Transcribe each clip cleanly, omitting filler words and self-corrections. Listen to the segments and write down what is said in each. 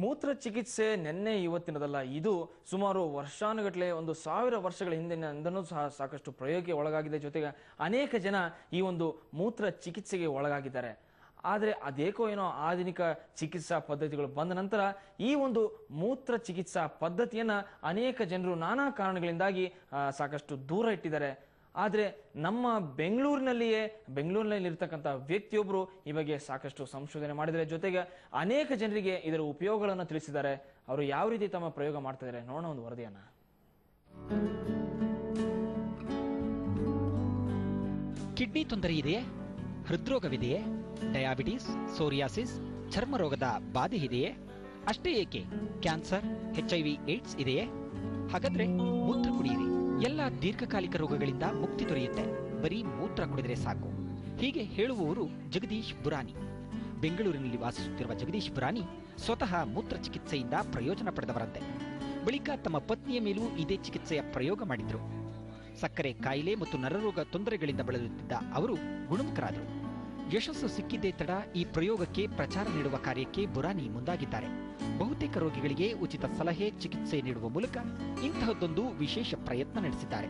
ಮೂತ್ರ ಚಿಕಿತ್ಸೆ ನಿನ್ನೆ ಇವತ್ತಿನದಲ್ಲ, ಇದು ಸುಮಾರು ವರ್ಷಾನುಗಟ್ಟಲೆ 1000 ವರ್ಷಗಳ ಹಿಂದಿನಿಂದನೂ ಸಹ ಸಾಕಷ್ಟು ಪ್ರಯೋಗಕ್ಕೆ ಒಳಗಾಗಿದೆ. ಜೊತೆಗೆ ಅನೇಕ ಜನ ಈ ಒಂದು ಮೂತ್ರ ಚಿಕಿತ್ಸೆಗೆ ಒಳಗಾಗಿದ್ದಾರೆ. ಆದರೆ ಅದೇಕೋ ಏನೋ ಆಧುನಿಕ ಚಿಕಿತ್ಸಾ ಪದ್ಧತಿಗಳು ಬಂದ ನಂತರ ಈ ಒಂದು ಮೂತ್ರ ಚಿಕಿತ್ಸಾ ಪದ್ಧತಿಯನ್ನ ಅನೇಕ ಜನರು ನಾನಾ ಕಾರಣಗಳಿಂದಾಗಿ ಸಾಕಷ್ಟು ದೂರ ಇಟ್ಟಿದ್ದಾರೆ. ಆದರೆ ನಮ್ಮ ಬೆಂಗಳೂರಿನಲ್ಲಿ ಇರ್ತಕ್ಕಂಥ ವ್ಯಕ್ತಿಯೊಬ್ಬರು ಈ ಬಗ್ಗೆ ಸಾಕಷ್ಟು ಸಂಶೋಧನೆ ಮಾಡಿದರೆ, ಜೊತೆಗೆ ಅನೇಕ ಜನರಿಗೆ ಇದರ ಉಪಯೋಗಗಳನ್ನು ತಿಳಿಸಿದ್ದಾರೆ. ಅವರು ಯಾವ ರೀತಿ ತಮ್ಮ ಪ್ರಯೋಗ ಮಾಡ್ತಾ ಇದ್ದಾರೆ ನೋಡೋಣ ಒಂದು ವರದಿಯನ್ನ. ಕಿಡ್ನಿ ತೊಂದರೆ ಇದೆಯೇ? ಹೃದ್ರೋಗವಿದೆಯೇ? ಡಯಾಬಿಟಿಸ್, ಸೋರಿಯಾಸಿಸ್, ಚರ್ಮ ರೋಗದ ಬಾಧೆ ಇದೆಯೇ? ಅಷ್ಟೇ ಏಕೆ, ಕ್ಯಾನ್ಸರ್, HIV ಏಡ್ಸ್ ಇದೆಯೇ? ಹಾಗಾದ್ರೆ ಮೂತ್ರ ಕುಡಿಯಿರಿ. ಎಲ್ಲ ದೀರ್ಘಕಾಲಿಕ ರೋಗಗಳಿಂದ ಮುಕ್ತಿ ದೊರೆಯುತ್ತೆ, ಬರೀ ಮೂತ್ರ ಕುಡಿದರೆ ಸಾಕು. ಹೀಗೆ ಹೇಳುವವರು ಜಗದೀಶ್ ಬುರಾನಿ. ಬೆಂಗಳೂರಿನಲ್ಲಿ ವಾಸಿಸುತ್ತಿರುವ ಜಗದೀಶ್ ಬುರಾನಿ ಸ್ವತಃ ಮೂತ್ರ ಚಿಕಿತ್ಸೆಯಿಂದ ಪ್ರಯೋಜನ ಪಡೆದವರಂತೆ. ಬಳಿಕ ತಮ್ಮ ಪತ್ನಿಯ ಮೇಲೂ ಇದೇ ಚಿಕಿತ್ಸೆಯ ಪ್ರಯೋಗ ಮಾಡಿದ್ರು. ಸಕ್ಕರೆ ಕಾಯಿಲೆ ಮತ್ತು ನರರೋಗ ತೊಂದರೆಗಳಿಂದ ಬಳಲುತ್ತಿದ್ದ ಅವರು ಗುಣಮುಖರಾದರು. ಯಶಸ್ಸು ಸಿಕ್ಕಿದ್ದೇ ತಡ ಈ ಪ್ರಯೋಗಕ್ಕೆ ಪ್ರಚಾರ ನೀಡುವ ಕಾರ್ಯಕ್ಕೆ ಬುರಾನಿ ಮುಂದಾಗಿದ್ದಾರೆ. ಬಹುತೇಕ ರೋಗಿಗಳಿಗೆ ಉಚಿತ ಸಲಹೆ, ಚಿಕಿತ್ಸೆ ನೀಡುವ ಮೂಲಕ ಇಂತಹದ್ದೊಂದು ವಿಶೇಷ ಪ್ರಯತ್ನ ನಡೆಸಿದ್ದಾರೆ.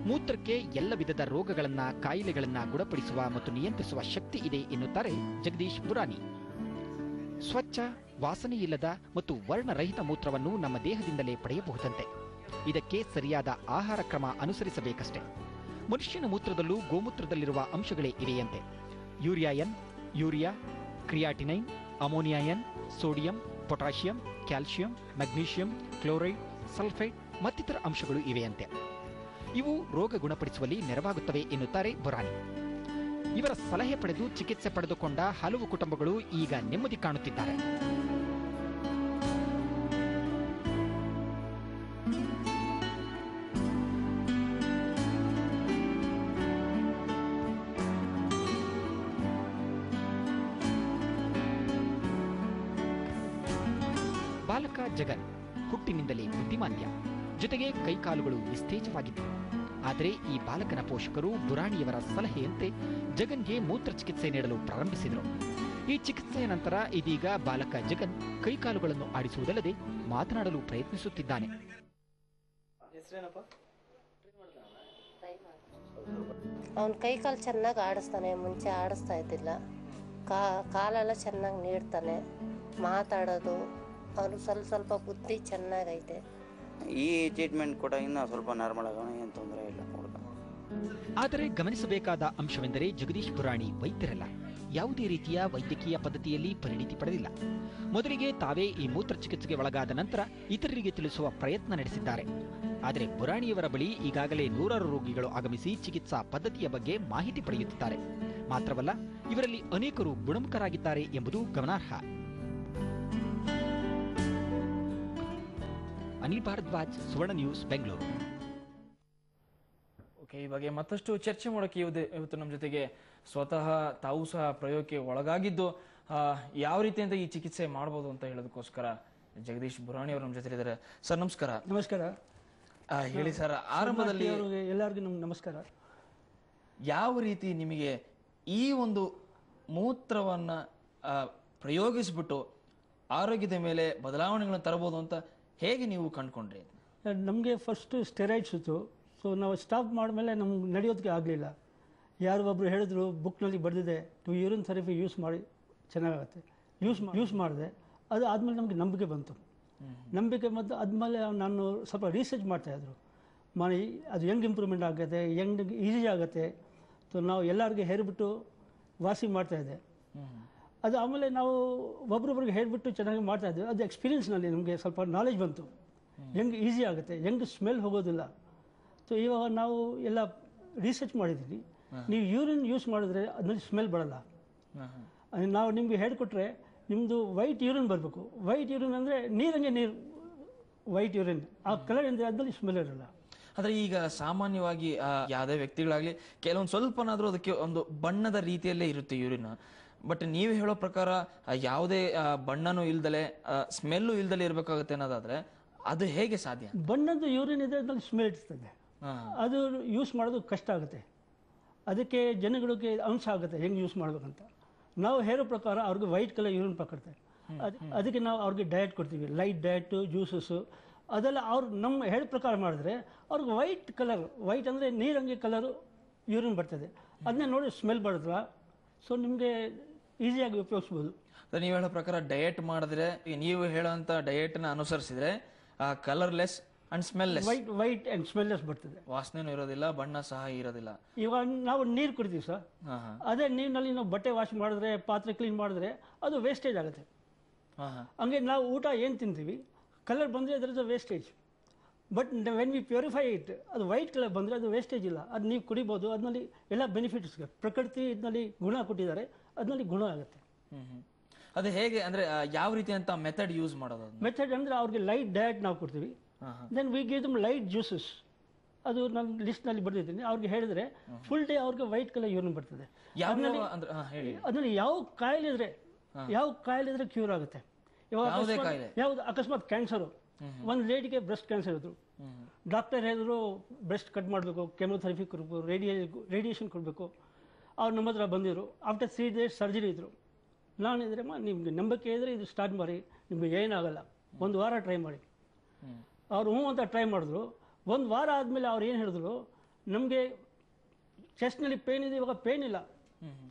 ಮೂತ್ರಕ್ಕೆ ಎಲ್ಲ ವಿಧದ ರೋಗಗಳನ್ನ, ಕಾಯಿಲೆಗಳನ್ನ ಗುಣಪಡಿಸುವ ಮತ್ತು ನಿಯಂತ್ರಿಸುವ ಶಕ್ತಿ ಇದೆ ಎನ್ನುತ್ತಾರೆ ಜಗದೀಶ್ ಬುರಾನಿ. ಸ್ವಚ್ಛ, ವಾಸನೆ ಇಲ್ಲದ ಮತ್ತು ವರ್ಣರಹಿತ ಮೂತ್ರವನ್ನು ನಮ್ಮ ದೇಹದಿಂದಲೇ ಪಡೆಯಬಹುದಂತೆ. ಇದಕ್ಕೆ ಸರಿಯಾದ ಆಹಾರ ಕ್ರಮ ಅನುಸರಿಸಬೇಕಷ್ಟೆ. ಮನುಷ್ಯನ ಮೂತ್ರದಲ್ಲೂ ಗೋಮೂತ್ರದಲ್ಲಿರುವ ಅಂಶಗಳೇ ಇವೆಯಂತೆ. ಯೂರಿಯಾ, ಕ್ರಿಯಾಟಿನೈನ್, ಅಮೋನಿಯಾಯನ್, sodium, potassium, calcium, magnesium, chloride, sulphide ಮತ್ತಿತರ ಅಂಶಗಳು ಇವೆಯಂತೆ. ಇವು ರೋಗ ಗುಣಪಡಿಸುವಲ್ಲಿ ನೆರವಾಗುತ್ತವೆ ಎನ್ನುತ್ತಾರೆ ಬುರಾನಿ. ಇವರ ಸಲಹೆ ಪಡೆದು ಚಿಕಿತ್ಸೆ ಪಡೆದುಕೊಂಡ ಹಲವು ಕುಟುಂಬಗಳು ಈಗ ನೆಮ್ಮದಿ ಕಾಣುತ್ತಿದ್ದಾರೆ. ಬಾಲಕ ಜಗನ್ ಹುಟ್ಟಿನಿಂದಲೇ ಬುದ್ಧಿಮಾಂದ್ಯ, ಜೊತೆಗೆ ಕೈಕಾಲುಗಳು ನಿಸ್ತೇಜವಾಗಿದ್ದವು. ಆದರೆ ಈ ಬಾಲಕನ ಪೋಷಕರು ಬುರಾಣಿಯವರ ಸಲಹೆಯಂತೆ ಜಗನ್ಗೆ ಮೂತ್ರ ಚಿಕಿತ್ಸೆ ನೀಡಲು ಪ್ರಾರಂಭಿಸಿದರು. ಈ ಚಿಕಿತ್ಸೆಯ ನಂತರ ಇದೀಗ ಬಾಲಕ ಜಗನ್ ಕೈಕಾಲುಗಳನ್ನು ಆಡಿಸುವುದಲ್ಲದೆ ಮಾತನಾಡಲು ಪ್ರಯತ್ನಿಸುತ್ತಿದ್ದಾನೆ. ಅವನ ಕೈಕಾಲು ಚೆನ್ನಾಗಿ ಆಡಿಸ್ತಾನೆ, ಮುಂಚೆ ಆಡಿಸ್ತಾ ಇದ್ದಿಲ್ಲ. ಕಾಲೆಲ್ಲ ಚೆನ್ನಾಗಿ ನೀಡ್ತಾನೆ, ಮಾತಾಡೋದು ಅವನು ಸ್ವಲ್ಪ ಬುದ್ಧಿ ಚೆನ್ನಾಗೈತೆ. ಈ ಟ್ರೀಟ್ಮೆಂಟ್ ಕೂಡ ಇನ್ನೂ ಸ್ವಲ್ಪ ನಾರ್ಮಲ್ ಆಗೋಣ, ಏನು ತೊಂದರೆ ಇಲ್ಲ. ಆದರೆ ಗಮನಿಸಬೇಕಾದ ಅಂಶವೆಂದರೆ ಜಗದೀಶ್ ಬುರಾಣಿ ವೈದ್ಯರಲ್ಲ, ಯಾವುದೇ ರೀತಿಯ ವೈದ್ಯಕೀಯ ಪದ್ಧತಿಯಲ್ಲಿ ಪರಿಣಿತಿ ಪಡೆದಿಲ್ಲ. ಮೊದಲಿಗೆ ತಾವೇ ಈ ಮೂತ್ರ ಚಿಕಿತ್ಸೆಗೆ ಒಳಗಾದ ನಂತರ ಇತರರಿಗೆ ತಿಳಿಸುವ ಪ್ರಯತ್ನ ನಡೆಸಿದ್ದಾರೆ. ಆದರೆ ಬುರಾಣಿಯವರ ಬಳಿ ಈಗಾಗಲೇ 100 ರೋಗಿಗಳು ಆಗಮಿಸಿ ಚಿಕಿತ್ಸಾ ಪದ್ಧತಿಯ ಬಗ್ಗೆ ಮಾಹಿತಿ ಪಡೆಯುತ್ತಿದ್ದಾರೆ. ಮಾತ್ರವಲ್ಲ, ಇವರಲ್ಲಿ ಅನೇಕರು ಗುಣಮುಖರಾಗಿದ್ದಾರೆ ಎಂಬುದು ಗಮನಾರ್ಹ. ಅನಿಲ್ ಭಾರದ್ವಾಜ್, ಸುವರ್ಣ ನ್ಯೂಸ್, ಬೆಂಗಳೂರು. ಓಕೆ, ಈ ಬಗ್ಗೆ ಮತ್ತಷ್ಟು ಚರ್ಚೆ ಮಾಡೋಕೆ ಇವತ್ತು ನಮ್ಮ ಜೊತೆಗೆ ಸ್ವತಃ ತಾವು ಸಹ ಪ್ರಯೋಗಕ್ಕೆ ಒಳಗಾಗಿದ್ದು ಯಾವ ರೀತಿಯಿಂದ ಈ ಚಿಕಿತ್ಸೆ ಮಾಡಬಹುದು ಅಂತ ಹೇಳೋದಕ್ಕೋಸ್ಕರ ಜಗದೀಶ್ ಬುರಾಣಿ ಅವರು ನಮ್ಮ ಜೊತೆ ಇದ್ದಾರೆ. ಸರ್ ನಮಸ್ಕಾರ. ನಮಸ್ಕಾರ. ಹೇಳಿ ಸರ್, ಆರಂಭದಲ್ಲಿ ಎಲ್ಲರಿಗೂ ನಮಸ್ಕಾರ. ಯಾವ ರೀತಿ ನಿಮಗೆ ಈ ಒಂದು ಮೂತ್ರವನ್ನ ಪ್ರಯೋಗಿಸ್ಬಿಟ್ಟು ಆರೋಗ್ಯದ ಮೇಲೆ ಬದಲಾವಣೆಗಳನ್ನು ತರಬಹುದು ಅಂತ ಹೇಗೆ ನೀವು ಕಂಡುಕೊಂಡ್ರಿ? ನಮಗೆ ಫಸ್ಟ್ ಸ್ಟೆರಾಯ್ಡ್ಸ್ ಇತ್ತು. ಸೊ ನಾವು ಸ್ಟಾಪ್ ಮಾಡಿದ್ಮೇಲೆ ನಮ್ಗೆ ನಡೆಯೋದಕ್ಕೆ ಆಗಲಿಲ್ಲ. ಯಾರು ಒಬ್ಬರು ಹೇಳಿದ್ರು, ಬುಕ್ನಲ್ಲಿ ಬರೆದಿದೆ, ಯೂರಿನ್ ಥೆರಪಿ ಯೂಸ್ ಮಾಡಿ ಚೆನ್ನಾಗಾಗುತ್ತೆ. ಯೂಸ್ ಮಾಡಿದೆ. ಅದು ಆದಮೇಲೆ ನಮಗೆ ನಂಬಿಕೆ ಬಂತು. ನಂಬಿಕೆ ಮತ್ತು ಆದಮೇಲೆ ನಾನು ಸ್ವಲ್ಪ ರಿಸರ್ಚ್ ಮಾಡ್ತಾಯಿದ್ರು, ಅದು ಹೆಂಗೆ ಇಂಪ್ರೂವ್ಮೆಂಟ್ ಆಗುತ್ತೆ, ಹೆಂಗೆ ಈಸಿ ಆಗುತ್ತೆ. ಸೊ ನಾವು ಎಲ್ಲರಿಗೆ ಹೇಳಿಬಿಟ್ಟು ವಾಸಿ ಮಾಡ್ತಾಯಿದ್ದೆ. ಅದು ಆಮೇಲೆ ನಾವು ಒಬ್ರೊಬ್ರಿಗೆ ಹೇಳಿಬಿಟ್ಟು ಚೆನ್ನಾಗಿ ಮಾಡ್ತಾಯಿದ್ವಿ. ಅದು ಎಕ್ಸ್ಪೀರಿಯನ್ಸ್ನಲ್ಲಿ ನಮಗೆ ಸ್ವಲ್ಪ ನಾಲೆಜ್ ಬಂತು, ಹೆಂಗೆ ಈಸಿ ಆಗುತ್ತೆ, ಹೆಂಗೆ ಸ್ಮೆಲ್ ಹೋಗೋದಿಲ್ಲ. ಸೊ ಇವಾಗ ನಾವು ಎಲ್ಲ ರಿಸರ್ಚ್ ಮಾಡಿದ್ದೀವಿ. ನೀವು ಯೂರಿನ್ ಯೂಸ್ ಮಾಡಿದ್ರೆ ಅದರಲ್ಲಿ ಸ್ಮೆಲ್ ಬರಲ್ಲ. ನಾವು ನಿಮಗೆ ಹೇಳಿಕೊಟ್ರೆ ನಿಮ್ಮದು ವೈಟ್ ಯೂರಿನ್ ಬರಬೇಕು. ವೈಟ್ ಯೂರಿನ್ ಅಂದರೆ ನೀರು ವೈಟ್ ಯೂರಿನ್, ಆ ಕಲರ್ ಅಂದರೆ ಅದರಲ್ಲಿ ಸ್ಮೆಲ್ ಇರಲ್ಲ. ಆದರೆ ಈಗ ಸಾಮಾನ್ಯವಾಗಿ ಯಾವುದೇ ವ್ಯಕ್ತಿಗಳಾಗಲಿ ಕೆಲವೊಂದು ಸ್ವಲ್ಪನಾದರೂ ಅದಕ್ಕೆ ಒಂದು ಬಣ್ಣದ ರೀತಿಯಲ್ಲೇ ಇರುತ್ತೆ ಯೂರಿನ್. ಬಟ್ ನೀವು ಹೇಳೋ ಪ್ರಕಾರ ಯಾವುದೇ ಬಣ್ಣನೂ ಇಲ್ದಲೆ ಸ್ಮೆಲ್ಲು ಇಲ್ದಲೆ ಇರಬೇಕಾಗುತ್ತೆ ಅನ್ನೋದಾದ್ರೆ ಅದು ಹೇಗೆ ಸಾಧ್ಯ? ಬಣ್ಣದ ಯೂರಿನ್ ಇದೆ, ಅದ್ರಲ್ಲಿ ಸ್ಮೆಲ್ ಇರ್ತದೆ. ಅದು ಯೂಸ್ ಮಾಡೋದು ಕಷ್ಟ ಆಗುತ್ತೆ. ಅದಕ್ಕೆ ಜನಗಳಿಗೆ ಅಂಶ ಆಗುತ್ತೆ ಹೆಂಗೆ ಯೂಸ್ ಮಾಡ್ಬೇಕಂತ. ನಾವು ಹೇಳೋ ಪ್ರಕಾರ ಅವ್ರಿಗೆ ವೈಟ್ ಕಲರ್ ಯೂರಿನ್ ಪಕ್ಕಡ್ತಾರೆ. ಅದಕ್ಕೆ ನಾವು ಅವ್ರಿಗೆ ಡಯಟ್ ಕೊಡ್ತೀವಿ, ಲೈಟ್ ಡಯಟು, ಜ್ಯೂಸಸ್ಸು ಅದೆಲ್ಲ ಅವ್ರು ನಮ್ಮ ಹೇಳಿದ ಪ್ರಕಾರ ಮಾಡಿದ್ರೆ ಅವ್ರಿಗೆ ವೈಟ್ ಕಲರ್, ವೈಟ್ ಅಂದರೆ ನೀರಂಗಿ ಕಲರು ಯೂರಿನ್ ಬರ್ತದೆ. ಅದನ್ನೇ ನೋಡಿ ಸ್ಮೆಲ್ ಬರುತ್ತಲ್ಲ, ಸೊ ನಿಮಗೆ ಈಸಿಯಾಗಿ ಉಪಯೋಗಿಸ್ಬೋದು. ನೀವು ಹೇಳೋ ಪ್ರಕಾರ ಡಯಟ್ ಮಾಡಿದ್ರೆ, ಈಗ ನೀವು ಹೇಳೋಂಥ ಡಯಟ್ನ ಅನುಸರಿಸಿದ್ರೆ ಕಲರ್ಲೆಸ್ ಅಂಡ್ ಸ್ಮೆಲ್ಲೆಸ್, ವೈಟ್ ಆ್ಯಂಡ್ ಸ್ಮೆಲ್ಲೆಸ್ ಬರ್ತದೆ, ವಾಸನೆನೂ ಇರೋದಿಲ್ಲ, ಬಣ್ಣ ಸಹ ಇರೋದಿಲ್ಲ. ಇವಾಗ ನಾವು ನೀರು ಕುಡಿತೀವಿ ಸರ್, ಅದೇ ನೀರಿನಲ್ಲಿ ನಾವು ಬಟ್ಟೆ ವಾಶ್ ಮಾಡಿದ್ರೆ, ಪಾತ್ರೆ ಕ್ಲೀನ್ ಮಾಡಿದ್ರೆ ಅದು ವೇಸ್ಟೇಜ್ ಆಗುತ್ತೆ. ಹಂಗೆ ನಾವು ಊಟ ಏನು ತಿಂತೀವಿ ಕಲರ್ ಬಂದರೆ ಅದರದ್ದು wastage. But when we purify it, ಅದು ವೈಟ್ ಕಲರ್ ಬಂದರೆ ಅದು ವೇಸ್ಟೇಜ್ ಇಲ್ಲ, ಅದು ನೀವು ಕುಡಿಬೋದು. ಅದರಲ್ಲಿ ಎಲ್ಲ ಬೆನಿಫಿಟ್ಸ್ಗೆ ಪ್ರಕೃತಿ ಇದರಲ್ಲಿ ಗುಣ ಕೊಟ್ಟಿದ್ದಾರೆ, ಅದರಲ್ಲಿ ಗುಣ ಆಗುತ್ತೆ. ಅದು ಹೇಗೆ ಅಂದರೆ ಯಾವ ರೀತಿ ಅಂತ ಮೆಥಡ್ ಯೂಸ್ ಮಾಡೋದು? ಮೆಥಡ್ ಅಂದರೆ ಅವ್ರಿಗೆ ಲೈಟ್ ಡಯಟ್ ನಾವು ಕೊಡ್ತೀವಿ, then we give them light juices. ಅದು ನಾನು ಲಿಸ್ಟ್ನಲ್ಲಿ ಬರೆದಿದ್ದೀನಿ. ಅವ್ರಿಗೆ ಹೇಳಿದ್ರೆ ಫುಲ್ ಡೇ ಅವ್ರಿಗೆ ವೈಟ್ ಕಲರ್ ಯೂರಿನ್ ಬರ್ತದೆ. ಅದರಲ್ಲಿ ಯಾವ ಕಾಯಿಲೆ ಇದ್ರೆ ಕ್ಯೂರ್ ಆಗುತ್ತೆ. ಯಾವುದು ಅಕಸ್ಮಾತ್ ಕ್ಯಾನ್ಸರು, ಒಂದು ಲೇಡಿಗೆ ಬ್ರೆಸ್ಟ್ ಕ್ಯಾನ್ಸರ್ ಇದ್ರು, ಡಾಕ್ಟರ್ ಹೇಳಿದ್ರು ಬ್ರೆಸ್ಟ್ ಕಟ್ ಮಾಡಬೇಕು, ಕೆಮೊಥೆರಪಿ ಕೊಡಬೇಕು, ರೇಡಿಯೇಷನ್ ಕೊಡಬೇಕು. ಅವ್ರು ನಮ್ಮ ಹತ್ರ ಬಂದಿದ್ರು. ಆಫ್ಟರ್ 3 days ಸರ್ಜರಿ ಇದ್ರು. ನಾನು ಇದ್ರಮ್ಮ ನಿಮ್ಗೆ ನಂಬಿಕೆ ಇದ್ರೆ ಇದು ಸ್ಟಾರ್ಟ್ ಮಾಡಿ, ನಿಮ್ಗೆ ಏನಾಗಲ್ಲ, 1 ವಾರ ಟ್ರೈ ಮಾಡಿ. ಅವ್ರು ಹ್ಞೂ ಅಂತ ಟ್ರೈ ಮಾಡಿದ್ರು. 1 ವಾರ ಆದಮೇಲೆ ಅವ್ರು ಏನು ಹೇಳಿದ್ರು, ನಮಗೆ ಚೆಸ್ಟ್ನಲ್ಲಿ ಪೇನ್ ಇದೆ, ಇವಾಗ ಪೇನ್ ಇಲ್ಲ.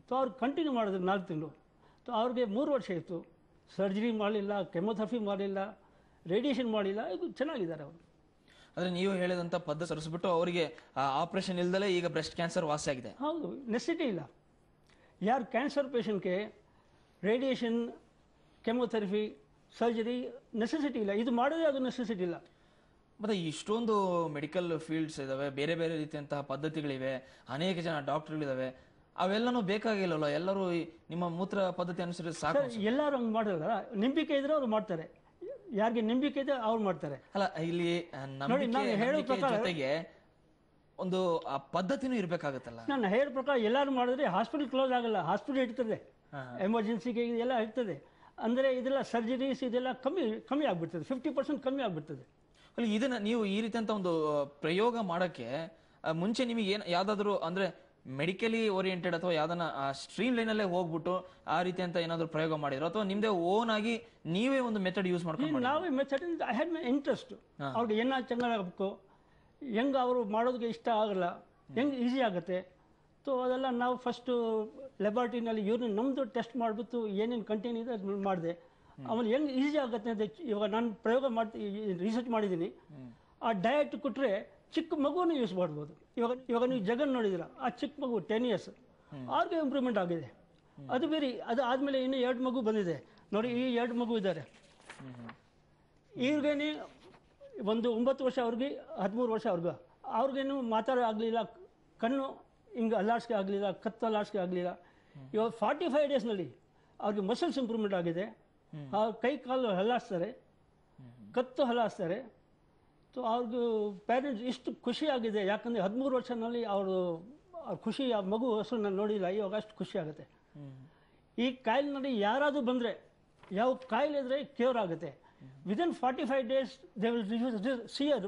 ಸೊ ಅವ್ರು ಕಂಟಿನ್ಯೂ ಮಾಡಿದ್ರು 4 ತಿಂಗಳು. ಸೊ ಅವ್ರಿಗೆ 3 ವರ್ಷ ಇತ್ತು, ಸರ್ಜರಿ ಮಾಡಲಿಲ್ಲ, ಕೆಮೊಥೆರಪಿ ಮಾಡಲಿಲ್ಲ, ರೇಡಿಯೇಷನ್ ಮಾಡಲಿಲ್ಲ, ಇದು ಚೆನ್ನಾಗಿದ್ದಾರೆ ಅವರು. ಅಂದರೆ ನೀವು ಹೇಳಿದಂಥ ಪದ್ಧತಿ ಸರಿಸ್ಬಿಟ್ಟು ಅವರಿಗೆ ಆಪರೇಷನ್ ಇಲ್ದಲೇ ಈಗ ಬ್ರೆಸ್ಟ್ ಕ್ಯಾನ್ಸರ್ ವಾಸಿ ಆಗಿದೆ. ಹೌದು, ನೆಸಿಟಿ ಇಲ್ಲ. ಯಾರು ಕ್ಯಾನ್ಸರ್ ಪೇಷಂಟ್ಗೆ ರೇಡಿಯೇಷನ್, ಕೆಮೊಥೆರಪಿ, ಸರ್ಜರಿ ನೆಸೆಸಿಟಿ ಇಲ್ಲ. ಇದು ಮಾಡೋದೇ ಅದು ನೆಸೆಸಿಟಿ ಇಲ್ಲ. ಮತ್ತು ಇಷ್ಟೊಂದು ಮೆಡಿಕಲ್ ಫೀಲ್ಡ್ಸ್ ಇದ್ದಾವೆ, ಬೇರೆ ಬೇರೆ ರೀತಿಯಂತಹ ಪದ್ಧತಿಗಳಿವೆ, ಅನೇಕ ಜನ ಡಾಕ್ಟರ್ಗಳಿದ್ದಾವೆ, ಅವೆಲ್ಲನೂ ಬೇಕಾಗಿಲ್ಲಲ್ಲ? ಎಲ್ಲರೂ ನಿಮ್ಮ ಮೂತ್ರ ಪದ್ಧತಿ ಅನುಸರಿಸಿ ಸಾಕು? ಎಲ್ಲರೂ ಹಂಗೆ ಮಾಡಲ್ಲ. ನಂಬಿಕೆ ಇದ್ರೆ ಅವ್ರು ಮಾಡ್ತಾರೆ, ಯಾರಿಗೆ ನಂಬಿಕೆ ಇದೆ ಅವ್ರು ಮಾಡ್ತಾರೆ. ಅಲ್ಲ, ಇಲ್ಲಿ ನಂಬಿಕೆ ಜೊತೆಗೆ ಒಂದು ಪದ್ಧತಿನೂ ಇರಬೇಕಾಗತ್ತಲ್ಲ. ನಾನು ಹೇಳೋ ಪ್ರಕಾರ ಎಲ್ಲರೂ ಮಾಡಿದ್ರೆ ಹಾಸ್ಪಿಟಲ್ ಕ್ಲೋಸ್ ಆಗಲ್ಲ, ಹಾಸ್ಪಿಟಲ್ ಇರ್ತದೆ, ಎಮರ್ಜೆನ್ಸಿಗೆ ಇದೆಲ್ಲ ಇರ್ತದೆ. ಅಂದರೆ ಇದೆಲ್ಲ ಸರ್ಜರೀಸ್ ಇದೆಲ್ಲ ಕಮ್ಮಿ ಆಗ್ಬಿಡ್ತದೆ, 50% ಕಮ್ಮಿ ಆಗ್ಬಿಡ್ತದೆ. ಅಲ್ಲಿ ಇದನ್ನ ನೀವು ಈ ರೀತಿಯಂತ ಒಂದು ಪ್ರಯೋಗ ಮಾಡೋಕ್ಕೆ ಮುಂಚೆ ನಿಮಗೆ ಯಾವ್ದಾದ್ರು ಅಂದ್ರೆ ಮೆಡಿಕಲಿ ಓರಿಯೆಂಟೆಡ್ ಅಥವಾ ಯಾವ್ದನ್ನ ಸ್ಟ್ರೀಮ್ ಲೈನಲ್ಲೇ ಹೋಗ್ಬಿಟ್ಟು ಆ ರೀತಿ ಅಂತ ಏನಾದ್ರು ಪ್ರಯೋಗ ಮಾಡಿರೋ, ಅಥವಾ ನಿಮ್ದೇ ಓನ್ ಆಗಿ ನೀವೇ ಒಂದು ಮೆಥಡ್ ಯೂಸ್ ಮಾಡ್ಕೊಂಡು? ನಾವೇ method, I had my interest. ಅವ್ರಿಗೆ ಏನ ಚೆನ್ನಾಗಬೇಕು, ಹೆಂಗೆ ಅವರು ಮಾಡೋದಕ್ಕೆ ಇಷ್ಟ ಆಗಲ್ಲ, ಹೆಂಗೆ ಈಸಿ ಆಗುತ್ತೆ. ಸೊ ಅದೆಲ್ಲ ನಾವು ಫಸ್ಟು ಲ್ಯಾಬಾರ್ಟ್ರಿನಲ್ಲಿ ಯೂರಿನ್ ನಮ್ಮದು ಟೆಸ್ಟ್ ಮಾಡಿಬಿಟ್ಟು ಏನೇನು ಕಂಟೆಂಟ್ ಇದೆ ಅದು ಮಾಡಿದೆ. ಆಮೇಲೆ ಹೆಂಗೆ ಈಸಿ ಆಗುತ್ತೆ ಅಂತ ಇವಾಗ ನಾನು ಪ್ರಯೋಗ ರಿಸರ್ಚ್ ಮಾಡಿದ್ದೀನಿ. ಆ ಡಯಟ್ ಕೊಟ್ಟರೆ ಚಿಕ್ಕ ಮಗುವನ್ನು ಯೂಸ್ ಮಾಡ್ಬೋದು. ಇವಾಗ ನೀವು ಜಗನ್ ನೋಡಿದಿರ, ಆ ಚಿಕ್ಕ ಮಗು 10 years, ಅವ್ರಿಗೆ ಇಂಪ್ರೂವ್ಮೆಂಟ್ ಆಗಿದೆ. ಅದು ಬೇರೆ. ಅದು ಆದಮೇಲೆ ಇನ್ನೂ 2 ಮಗು ಬಂದಿದೆ ನೋಡಿ, ಈ 2 ಮಗು ಇದ್ದಾರೆ. ಇವ್ರಿಗೇನೆ ಒಂದು 9 ವರ್ಷ ಅವ್ರಿಗೆ, 13 ವರ್ಷ ಅವ್ರಿಗೇನು ಮಾತಾಡೋ ಆಗಲಿಲ್ಲ, ಕಣ್ಣು ಹಿಂಗೆ ಅಲ್ಲಾಡ್ಸ್ಕೆ ಆಗಲಿಲ್ಲ, ಕತ್ತು ಅಲ್ಲಾಡ್ಸ್ಕೆ ಆಗಲಿಲ್ಲ. ಇವಾಗ 45 daysನಲ್ಲಿ ಅವ್ರಿಗೆ ಮಸಲ್ಸ್ ಇಂಪ್ರೂವ್ಮೆಂಟ್ ಆಗಿದೆ. ಕೈ ಕಾಲು ಹಲ್ಲಾಡ್ಸ್ತಾರೆ, ಕತ್ತು ಹಲ್ಲಾಡ್ಸ್ತಾರೆ. ಸೊ ಅವ್ರಿಗೂ ಪೇರೆಂಟ್ಸ್ ಇಷ್ಟು ಖುಷಿ ಆಗಿದೆ. ಯಾಕಂದರೆ 13 ವರ್ಷನಲ್ಲಿ ಅವ್ರ ಖುಷಿ, ಆ ಮಗು ಹೆಸರು ನಾನು ನೋಡಿಲ್ಲ, ಇವಾಗ ಅಷ್ಟು ಖುಷಿ ಆಗುತ್ತೆ. ಈ ಕಾಯಿಲೆನಲ್ಲಿ ಯಾರಾದರೂ ಬಂದರೆ, ಯಾವ ಕಾಯಿಲೆ ಇದ್ದರೆ ಕ್ಯೂರ್ ಆಗುತ್ತೆ. Within 45 days they will see a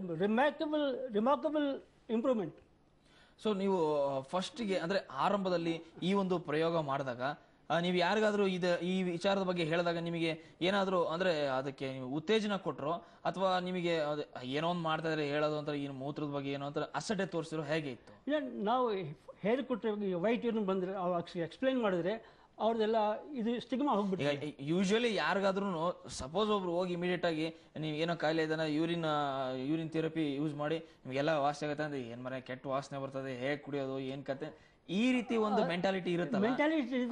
remarkable improvement. So ನೀವು ಫಸ್ಟಿಗೆ ಅಂದರೆ ಆರಂಭದಲ್ಲಿ ಈ ಒಂದು ಪ್ರಯೋಗ ಮಾಡಿದಾಗ ನೀವು ಯಾರಿಗಾದ್ರೂ ಈ ವಿಚಾರದ ಬಗ್ಗೆ ಹೇಳಿದಾಗ ನಿಮಗೆ ಏನಾದರೂ ಅಂದರೆ ಅದಕ್ಕೆ ನೀವು ಉತ್ತೇಜನ ಕೊಟ್ಟರು, ಅಥವಾ ನಿಮಗೆ ಏನೋ ಒಂದು ಮಾಡ್ತಾ ಇದ್ರೆ ಹೇಳೋದು ಅಂತ, ಏನು ಮೂತ್ರದ ಬಗ್ಗೆ ಏನೋ ಅಂತ ಅಸಡ್ಡೆ ತೋರಿಸಿರೋ, ಹೇಗೆ ಇತ್ತು? ಇಲ್ಲ, ನಾವು ಹೇಳಿಕೊಟ್ರೆ ವೈಟ್ ಯೂರಿನ್ ಬಂದರೆ ಅವ್ರು ಎಕ್ಸ್ಪ್ಲೈನ್ ಮಾಡಿದ್ರೆ ಅವ್ರದ್ದೆಲ್ಲ ಇದು ಸ್ಟಿಗ್ಮಾ ಹೋಗ್ಬಿಟ್ಟು. ಯೂಶುವಲಿ ಯಾರಿಗಾದ್ರೂ ಸಪೋಸ್ ಒಬ್ರು ಹೋಗಿ ಇಮಿಡಿಯೇಟ್ ಆಗಿ ನೀವು ಏನೋ ಕಾಯಿಲೆ ಇದನ್ನ ಯೂರಿನ್ ಥೆರಪಿ ಯೂಸ್ ಮಾಡಿ ನಿಮಗೆಲ್ಲ ವಾಸಿ ಆಗುತ್ತೆ ಅಂದ್ರೆ, ಏನ್ ಮರ ಕೆಟ್ಟ ವಾಸನೆ ಬರ್ತದೆ, ಹೇಗೆ ಕುಡಿಯೋದು, ಏನ್ ಕತೆ, ಈ ರೀತಿ ಒಂದು ಮೆಂಟಾಲಿಟಿ ಇರುತ್ತೆ.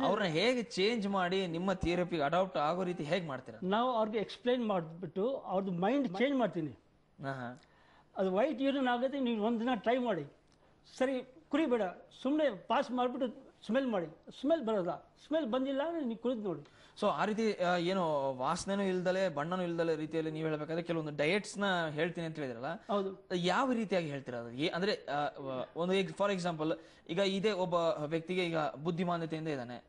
ಅವ್ರನ್ನ ಹೇಗೆ ಚೇಂಜ್ ಮಾಡಿ ನಿಮ್ಮ ಥೆರಪಿಗೆ ಅಡಾಪ್ಟ್ ಆಗೋ ರೀತಿ ಹೇಗೆ ಮಾಡ್ತೀರಾ? ನಾವು ಅವ್ರಿಗೆ ಎಕ್ಸ್ಪ್ಲೈನ್ ಮಾಡಿಬಿಟ್ಟು ಅವ್ರದ್ದು ಮೈಂಡ್ ಚೇಂಜ್ ಮಾಡ್ತೀನಿ. ಅದು ವೈಟ್ ಯೂರಿನ್ ಆಗುತ್ತೆ, ನೀವು ಒಂದಿನ ಟ್ರೈ ಮಾಡಿ, ಸರಿ ಕುಡಿಬೇಡ, ಸುಮ್ಮನೆ ಪಾಸ್ ಮಾಡಿಬಿಟ್ಟು ಸ್ಮೆಲ್ ಮಾಡಿ, ಸ್ಮೆಲ್ ಬರೋಲ್ಲ, ಸ್ಮೆಲ್ ಬಂದಿಲ್ಲ ಅಂದರೆ ನೀವು ಕುಡಿದು ನೋಡಿ. ಸೊ ಆ ರೀತಿ ಏನು ವಾಸನೆನೂ ಇಲ್ದಲೆ ಬಣ್ಣನೂ ಇಲ್ದಲೆ ರೀತಿಯಲ್ಲಿ ನೀವು ಹೇಳಬೇಕಾದ್ರೆ ಕೆಲವೊಂದು ಡಯಟ್ಸ್ನ ಹೇಳ್ತೀನಿ ಅಂತ ಹೇಳಿದ್ರಲ್ಲ, ಹೌದು, ಯಾವ ರೀತಿಯಾಗಿ ಹೇಳ್ತೀರಾ ಅದು? ಅಂದ್ರೆ ಒಂದು ಫಾರ್ ಎಕ್ಸಾಂಪಲ್, ಈಗ ಇದೇ ಒಬ್ಬ ವ್ಯಕ್ತಿಗೆ ಈಗ ಬುದ್ಧಿಮಾನ್ಯತೆಯಿಂದ ಇದ್ದಾನೆ,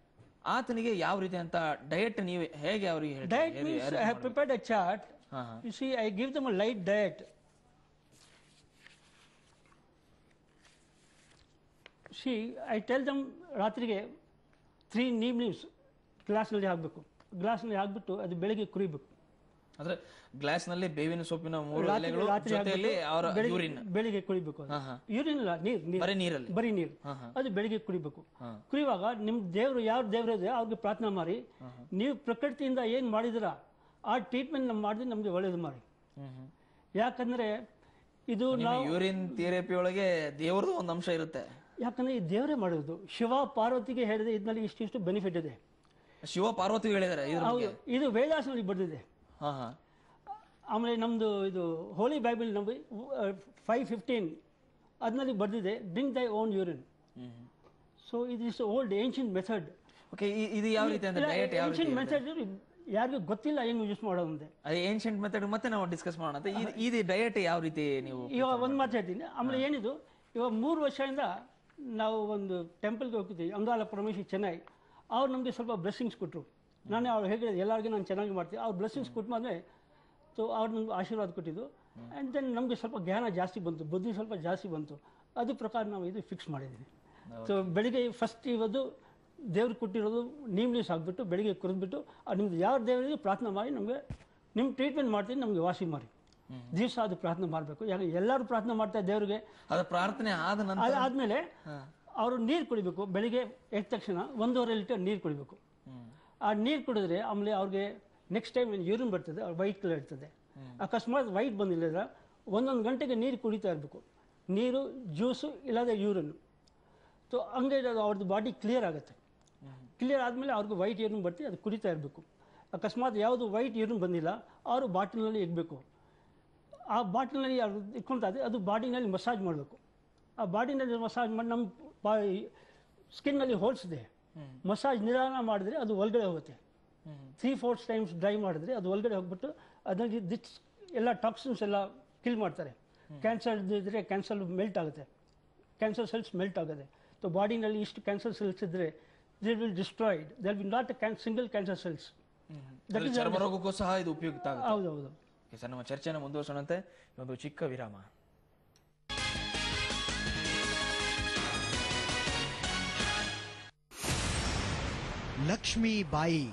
ಆತನಿಗೆ ಯಾವ ರೀತಿ ಅಂತ ಡಯಟ್ ನೀವು ಹೇಗೆ ಅವರಿಗೆ ಹೇಳ್ತೀರಾ? Diet means I have prepared a chart. You see, I give them a light diet. See, I tell them ರಾತ್ರಿಗೆ 3 neem leaves ಗ್ಲಾಸ್ನಲ್ಲಿ ಹಾಕಬೇಕು. ಗ್ಲಾಸ್ನಲ್ಲಿ ಹಾಕ್ಬಿಟ್ಟು ಅದು ಬೆಳಿಗ್ಗೆ ಕುಡಿಬೇಕು. ಅಂದ್ರೆ ಗ್ಲಾಸ್ ನಲ್ಲಿ ಬೇವಿನ ಸೊಪ್ಪಿನ 3 ರಾತ್ರಿ ಎಲೆಗಳು ಜೊತೆಯಲ್ಲಿ ಅವರ ಯೂರಿನ್ ಬೆಳಿಗ್ಗೆ ಕುಡಿಬೇಕು. ಯೂರಿನ್ ಇಲ್ಲ, ನೀರು, ಬರೀ ನೀರು, ಅದು ಬೆಳಿಗ್ಗೆ ಕುಡಿಬೇಕು. ಕುಡಿಯುವಾಗ ನಿಮ್ ದೇವರು ಯಾವ ದೇವರು ಇದೆ ಅವ್ರಿಗೆ ಪ್ರಾರ್ಥನೆ ಮಾಡಿ, ನೀವು ಪ್ರಕೃತಿಯಿಂದ ಏನ್ ಮಾಡಿದಿರ ಆ ಟ್ರೀಟ್ಮೆಂಟ್ ಮಾಡಿದ್ರೆ ನಮ್ಗೆ ಒಳ್ಳೇದು ಮಾಡಿ. ಯಾಕಂದ್ರೆ ಇದು ನಾವು ಯೂರಿನ್ ಥೆರಪಿ ಒಳಗೆ ದೇವರದು ಒಂದು ಅಂಶ ಇರುತ್ತೆ. ಯಾಕಂದ್ರೆ ಈ ದೇವರೇ ಮಾಡೋದು. ಶಿವ ಪಾರ್ವತಿಗೆ ಹೇಳಿದೆ ಇದರಲ್ಲಿ ಇಷ್ಟಿಷ್ಟು ಬೆನಿಫಿಟ್ ಇದೆ. ಶಿವ ಪಾರ್ವತಿ ಹೇಳಿದ್ದಾರೆ ಇದು ವೇದಾಸನಲ್ಲಿ ಬರ್ದಿದೆ. ಆಮೇಲೆ ನಮ್ದು ಇದು ಹೋಲಿ ಬೈಬಲ್ ನಮ್ದು 5:15 ಅದರಲ್ಲಿ ಬರ್ದಿದೆ, ಡ್ರಿಂಕ್ ದೈ ಓನ್ ಯೂರಿನ್. ಸೊ ಇದು is old ancient method. Okay, ಇದು ಯಾವ ರೀತಿ ಅಂದ್ರೆ ಡಯಟ್ ಯಾವ ರೀತಿ ಮೆಥಡ್ ಯಾರಿಗೂ ಗೊತ್ತಿಲ್ಲ ಹೆಂಗ್ ಯೂಸ್ ಮಾಡೋದಂತೆ. ಏನ್ಷಿಯಂಟ್ ಮೆಥಡ್ ಮತ್ತೆ ನಾವು ಡಿಸ್ಕಸ್ ಮಾಡೋಣ. ಇದು ಡಯಟ್ ಯಾವ ರೀತಿ ನೀವು ಇವಾಗ ಒಂದು ಮಾತು ಹೇಳ್ತೀನಿ. ಆಮೇಲೆ ಏನಿದು, ಇವಾಗ 3 ವರ್ಷದಿಂದ ನಾವು ಒಂದು ಟೆಂಪಲ್ಗೆ ಹೋಗ್ತಿದ್ವಿ, ಅಂಗಾಲ ಪರಮೇಶ್ವರಿ ಚೆನ್ನೈ. ಅವ್ರು ನಮಗೆ ಸ್ವಲ್ಪ ಬ್ಲೆಸ್ಸಿಂಗ್ಸ್ ಕೊಟ್ಟರು. ನಾನೇ ಅವ್ರು ಹೇಗೆ ಎಲ್ಲರಿಗೂ ನಾನು ಚೆನ್ನಾಗಿ ಮಾಡ್ತೀನಿ, ಅವ್ರು ಬ್ಲೆಸ್ಸಿಂಗ್ಸ್ ಕೊಟ್ಟು ಮೇಲೆ ಸೊ ಅವ್ರು ನಮ್ಗೆ ಆಶೀರ್ವಾದ ಕೊಟ್ಟಿದ್ದು. ಆ್ಯಂಡ್ ದೆನ್ ನಮಗೆ ಸ್ವಲ್ಪ ಜ್ಞಾನ ಜಾಸ್ತಿ ಬಂತು, ಬುದ್ಧಿ ಸ್ವಲ್ಪ ಜಾಸ್ತಿ ಬಂತು. ಅದು ಪ್ರಕಾರ ನಾವು ಇದು ಫಿಕ್ಸ್ ಮಾಡಿದ್ದೀವಿ. ಸೊ ಬೆಳಿಗ್ಗೆ ಫಸ್ಟ್ ಇವತ್ತು ದೇವ್ರಿಗೆ ಕೊಟ್ಟಿರೋದು ನೀಮ್ ನೀರು ಹಾಕ್ಬಿಟ್ಟು ಬೆಳಿಗ್ಗೆ ಕುಡಿದ್ಬಿಟ್ಟು ನಿಮ್ದು ಯಾವ ದೇವರಿಗೆ ಪ್ರಾರ್ಥನೆ ಮಾಡಿ ನಮಗೆ ನಿಮ್ಮ ಟ್ರೀಟ್ಮೆಂಟ್ ಮಾಡ್ತೀನಿ, ನಮಗೆ ವಾಸಿ ಮಾಡಿ ದಿವಸ ಅದು ಪ್ರಾರ್ಥನೆ ಮಾಡಬೇಕು. ಯಾಕೆ ಎಲ್ಲರೂ ಪ್ರಾರ್ಥನೆ ಮಾಡ್ತಾರೆ ದೇವ್ರಿಗೆ. ಅದು ಪ್ರಾರ್ಥನೆ ಆದಮೇಲೆ ಅವರು ನೀರು ಕುಡಿಬೇಕು. ಬೆಳಿಗ್ಗೆ ಎದ್ದ ತಕ್ಷಣ 1.5 ಲೀಟರ್ ನೀರು ಕುಡಿಬೇಕು. ಆ ನೀರು ಕುಡಿದ್ರೆ ಆಮೇಲೆ ಅವ್ರಿಗೆ ನೆಕ್ಸ್ಟ್ ಟೈಮ್ ಯೂರಿನ್ ಬರ್ತದೆ, ಅವ್ರು ವೈಟ್ ಕಲರ್ ಇರ್ತದೆ. ಅಕಸ್ಮಾತ್ ವೈಟ್ ಬಂದಿಲ್ಲ 1 ಗಂಟೆಗೆ ನೀರು ಕುಡಿತಾ ಇರಬೇಕು. ನೀರು, ಜ್ಯೂಸು ಇಲ್ಲದೆ ಯೂರಿನ್. ಸೊ ಹಂಗೆ ಅವ್ರದ್ದು ಬಾಡಿ ಕ್ಲಿಯರ್ ಆಗುತ್ತೆ. ಕ್ಲಿಯರ್ ಆದಮೇಲೆ ಅವ್ರಿಗೆ ವೈಟ್ ಯೂರಿನ್ ಬರ್ತೀವಿ, ಅದು ಕುಡಿತಾ ಇರಬೇಕು. ಅಕಸ್ಮಾತ್ ಯಾವುದು ವೈಟ್ ಯೂರಿನ್ ಬಂದಿಲ್ಲ ಅವರು ಬಾಟಲ್ನಲ್ಲಿ ಇಡಬೇಕು. ಆ ಬಾಟಲ್ನಲ್ಲಿ ಅವ್ರು ಇಟ್ಕೊಳ್ತಾ ಇದ್ದರೆ ಅದು ಬಾಡಿನಲ್ಲಿ ಮಸಾಜ್ ಮಾಡಬೇಕು. ಆ ಬಾಡಿನಲ್ಲಿ ಮಸಾಜ್ ಮಾಡಿ ನಮ್ಮ ಸ್ಕಿನ್ನಲ್ಲಿ ಹೋಲ್ಸಿದೆ ಮಸಾಜ್ ನಿಧಾನ ಮಾಡಿದ್ರೆ ಅದು ಒಳಗಡೆ ಹೋಗುತ್ತೆ. 3-4 ಟೈಮ್ಸ್ ಡ್ರೈ ಮಾಡಿದ್ರೆ ಅದು ಒಳಗಡೆ ಹೋಗ್ಬಿಟ್ಟು ಅದರಲ್ಲಿ ಎಲ್ಲ ಟಾಕ್ಸಿನ್ಸ್ ಎಲ್ಲ ಕಿಲ್ ಮಾಡ್ತಾರೆ. ಕ್ಯಾನ್ಸರ್ ಇದ್ದರೆ ಕ್ಯಾನ್ಸರ್ ಮೆಲ್ಟ್ ಆಗುತ್ತೆ, ಕ್ಯಾನ್ಸರ್ ಸೆಲ್ಸ್ ಮೆಲ್ಟ್ ಆಗುತ್ತೆ. ಸೊ ಬಾಡಿನಲ್ಲಿ ಇಷ್ಟು ಕ್ಯಾನ್ಸರ್ ಸೆಲ್ಸ್ ಇದ್ದರೆ they will destroyed, there will not single cancer cells. ಚರ್ಮ ರೋಗಕ್ಕೂ ಸಹ ಇದು ಉಪಯುಕ್ತ ಆಗುತ್ತೆ. ಹೌದೌದು. ಸರ್, ನಮ್ಮ ಚರ್ಚೆಯನ್ನು ಮುಂದುವರಿಸೋಣಂತೆ ಒಂದು ಚಿಕ್ಕ ವಿರಾಮ. ಲಕ್ಷ್ಮೀ ಬಾಯಿ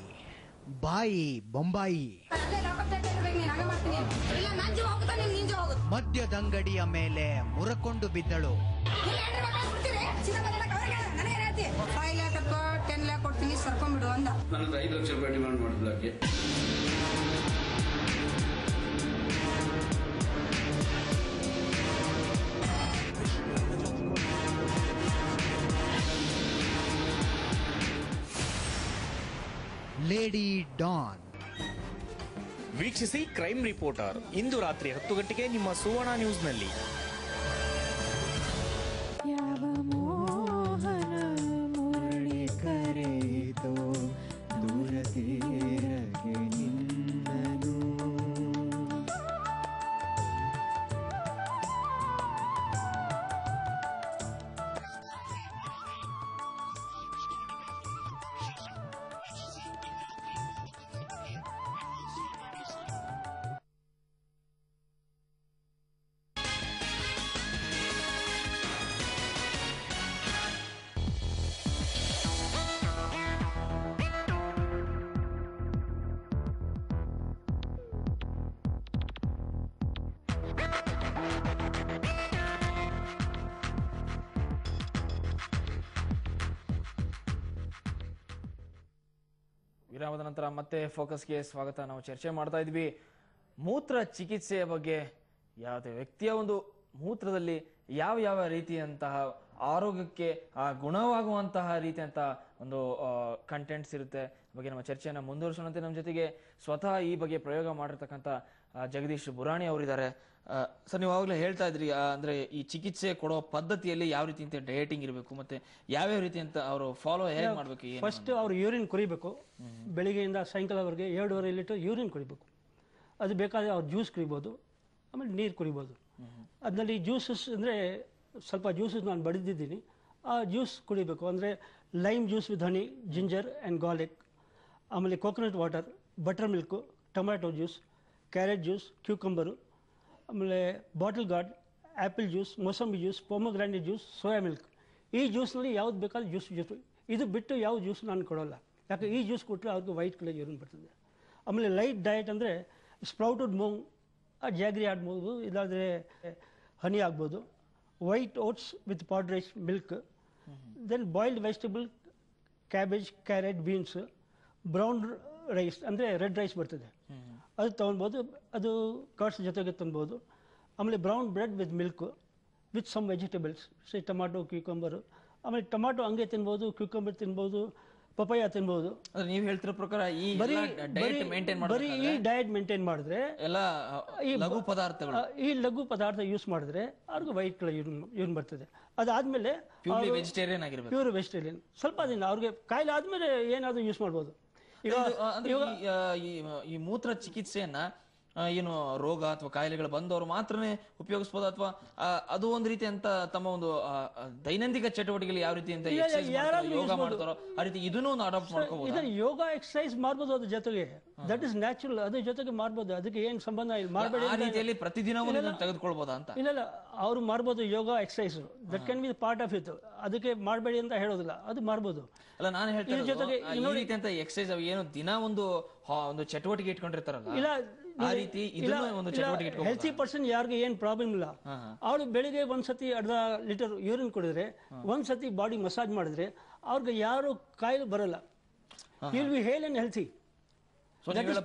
ಬಾಯಿ ಬೊಂಬಾಯಿ ಮದ್ಯದಂಗಡಿಯ ಮೇಲೆ ಮುರಕೊಂಡು ಬಿದ್ದಳು. 10 ಲ್ಯಾಕ್ ಕೊಡ್ತೀನಿ ಸರ್ಕೊಂಡ್ಬಿಡು ಅಂದ. 5 ಲಕ್ಷ ರೂಪಾಯಿ ಡಿಮಾಂಡ್ ಮಾಡಿದ್ಲಕ್ಕೆ. Lady don. ವೀಕ್ಷಿಸಿ ಕ್ರೈಮ್ ರಿಪೋರ್ಟರ್ ಇಂದು ರಾತ್ರಿ 10 ಗಂಟೆಗೆ ನಿಮ್ಮ ಸುವರ್ಣ ನ್ಯೂಸ್ನಲ್ಲಿ. ವಿರಾಮದ ನಂತರ ಮತ್ತೆ ಫೋಕಸ್ಗೆ ಸ್ವಾಗತ. ನಾವು ಚರ್ಚೆ ಮಾಡ್ತಾ ಇದ್ವಿ ಮೂತ್ರ ಚಿಕಿತ್ಸೆಯ ಬಗ್ಗೆ. ಯಾವುದೇ ವ್ಯಕ್ತಿಯ ಒಂದು ಮೂತ್ರದಲ್ಲಿ ಯಾವ ಯಾವ ರೀತಿಯಂತಹ ಆರೋಗ್ಯಕ್ಕೆ ಗುಣವಾಗುವಂತಹ ರೀತಿಯಂತಹ ಒಂದು ಕಂಟೆಂಟ್ಸ್ ಇರುತ್ತೆ ಬಗ್ಗೆ ನಮ್ಮ ಚರ್ಚೆಯನ್ನು ಮುಂದುವರಿಸೋಣಂತೆ ನಮ್ಮ ಜೊತೆಗೆ ಸ್ವತಃ ಈ ಬಗ್ಗೆ ಪ್ರಯೋಗ ಮಾಡಿರ್ತಕ್ಕಂಥ ಜಗದೀಶ್ ಬುರಾಣಿ ಅವರಿದ್ದಾರೆ. ಸರ್, ನೀವು ಆವಾಗಲೇ ಹೇಳ್ತಾ ಇದ್ರಿ ಅಂದ್ರೆ ಈ ಚಿಕಿತ್ಸೆ ಕೊಡೋ ಪದ್ಧತಿಯಲ್ಲಿ ಯಾವ ರೀತಿ ಅಂತ ಡಯಟಿಂಗ್ ಇರಬೇಕು ಮತ್ತೆ ಯಾವ್ಯಾವ ರೀತಿ ಅಂತ ಅವರು ಫಾಲೋ ಹೇಗೆ ಮಾಡಬೇಕು? ಫಸ್ಟ್ ಅವರು ಯೂರಿನ್ ಕುಡಿಬೇಕು. ಬೆಳಿಗ್ಗೆಯಿಂದ ಸಾಯಂಕಾಲವರೆಗೆ 2.5 ಲೀಟರ್ ಯೂರಿನ್ ಕುಡಿಬೇಕು. ಅದು ಬೇಕಾದರೆ ಅವ್ರು ಜ್ಯೂಸ್ ಕುಡಿಬೋದು, ಆಮೇಲೆ ನೀರು ಕುಡಿಬೋದು. ಅದರಲ್ಲಿ ಜ್ಯೂಸಸ್ ಅಂದರೆ ಸ್ವಲ್ಪ ಜ್ಯೂಸಸ್ ನಾನು ಬಡಿದಿದ್ದೀನಿ, ಆ ಜ್ಯೂಸ್ ಕುಡಿಬೇಕು. ಅಂದರೆ lime juice with honey, ginger and garlic, ಆಮೇಲೆ coconut water, butter milk, tomato juice, carrot juice, cucumber, ಆಮೇಲೆ bottle gourd, apple juice, mosambi juice, pomegranate juice, soya milk. ಈ ಜ್ಯೂಸ್ನಲ್ಲಿ ಯಾವ್ದು ಬೇಕಾದ್ರೆ ಜ್ಯೂಸ್ ಇದು ಬಿಟ್ಟು ಯಾವ ಜ್ಯೂಸ್ ನಾನು ಕೊಡೋಲ್ಲ. ಯಾಕೆ ಈ ಜ್ಯೂಸ್ ಕೊಟ್ಟರೆ ಅವ್ರಿಗೆ ವೈಟ್ ಕಲರ್ ಯೂರಿನ್ ಬರ್ತದೆ. ಆಮೇಲೆ ಲೈಟ್ ಡಯಟ್ ಅಂದರೆ ಸ್ಪ್ರೌಟೆಡ್ ಮೂಂಗ್, ಜಾಗ್ರಿ ಆಗ್ಬೋದು, ಇಲ್ಲಾಂದರೆ ಹನಿ ಆಗ್ಬೋದು, white oats with pod rice milk, then boiled vegetable, cabbage, carrot, beans, brown rice ಅಂದರೆ ರೆಡ್ ರೈಸ್ ಬರ್ತದೆ ಅದು ತೊಗೊಳ್ಬೋದು, ಅದು ಕರ್ಡ್ಸ್ ಜೊತೆಗೆ ತಿನ್ಬೋದು. ಆಮೇಲೆ brown bread with milk with some vegetables, say tomato, cucumber. ಆಮೇಲೆ ಟೊಮಾಟೊ ಹಂಗೆ ತಿನ್ಬೋದು, ಕ್ಯೂಕಂಬರ್ ತಿನ್ಬೋದು, ಪಪಾಯ ತಿನ್ಬೋದು. ನೀವು ಹೇಳ್ತಿರೋ ಪ್ರಕಾರ ಈ ಬರೀ ಈ ಡಯಟ್ ಮೇಂಟೈನ್ ಮಾಡಿದ್ರೆ ಎಲ್ಲ ಲಘು ಪದಾರ್ಥಗಳು, ಈ ಲಘು ಪದಾರ್ಥ ಯೂಸ್ ಮಾಡಿದ್ರೆ ಅವ್ರಿಗೆ ವೈಟ್ ಕಲರ್ ಯೂರಿನ್ ಬರ್ತದೆ. ಅದಾದ್ಮೇಲೆ ವೆಜಿಟೇರಿಯನ್ ಆಗಿರ್ಬೇಕು, ಪ್ಯೂರ್ ವೆಜಿಟೇರಿಯನ್. ಸ್ವಲ್ಪ ದಿನ ಅವ್ರಿಗೆ ಕಾಯಿಲೆ ಆದ್ಮೇಲೆ ಏನಾದ್ರು ಯೂಸ್ ಮಾಡ್ಬೋದು. ಈ ಮೂತ್ರ ಚಿಕಿತ್ಸೆಯನ್ನ ಏನು ರೋಗ ಅಥವಾ ಕಾಯಿಲೆಗಳು ಬಂದವರು ಮಾತ್ರನೇ ಉಪಯೋಗಿಸಬಹುದು, ಅಥವಾ ಅದು ಒಂದು ರೀತಿ ಅಂತ ತಮ್ಮ ಒಂದು ದೈನಂದಿನ ಚಟುವಟಿಕೆಗಳು ಯಾವ ರೀತಿ ಅಂತ ಯೋಗ ಮಾಡ್ತಾರೋ ಆ ರೀತಿ ಇದನ್ನು ಅಡಾಪ್ಟ್ ಮಾಡ್ಕೋಬಹುದು. ಇದನ್ನ ಯೋಗ ಎಕ್ಸರ್ಸೈಸ್ ಮಾಡ್ಬೋದು, ಅದ್ರ ಜೊತೆಗೆ ದಟ್ ಇಸ್ ನ್ಯಾಚುರಲ್, ಅದ್ರ ಜೊತೆಗೆ ಮಾಡ್ಬೋದು, ಅದಕ್ಕೆ ಏನ್ ಸಂಬಂಧ ಇಲ್ಲ. ಮಾಡಬೇಡಿ ಆ ರೀತಿಯಲ್ಲಿ ಪ್ರತಿದಿನ ತೆಗೆದುಕೊಳ್ಬೋದಾ ಅಂತ? ಇಲ್ಲ, ಅವ್ರು ಮಾಡ್ಬೋದು yoga exercise, that can be part of it. ಅದಕ್ಕೆ ಮಾಡಬೇಡಿ ಅಂತ ಹೇಳೋದಿಲ್ಲ, ಅದು ಮಾಡ್ಬೋದು. ಅಲ್ಲ, ನಾನು ಹೇಳ್ತೀನಿ ಜೊತೆಗೆ ಈ ರೀತಿ ಅಂತ ಎಕ್ಸರ್ಸೈಸ್ ಏನು ದಿನ ಒಂದು ಚಟುವಟಿಕೆ ಇಟ್ಕೊಂಡಿರ್ತಾರಲ್ಲ, ಇಲ್ಲ ಆ ರೀತಿ ಒಂದು ಚಟುವಟಿಕೆ. ಹೆಲ್ತಿ ಪರ್ಸನ್ ಯಾರಿಗೆ ಏನ್ ಪ್ರಾಬ್ಲಮ್ ಇಲ್ಲ, ಅವಳು ಬೆಳಿಗ್ಗೆ ಒಂದ್ಸತಿ ಅರ್ಧ ಲೀಟರ್ ಯೂರಿನ್ ಕುಡಿದ್ರೆ, ಒಂದ್ಸತಿ ಬಾಡಿ ಮಸಾಜ್ ಮಾಡಿದ್ರೆ ಅವ್ರಿಗೆ ಯಾರು ಕಾಯಿಲೆ ಬರಲ್ಲ. Will be hale and healthy.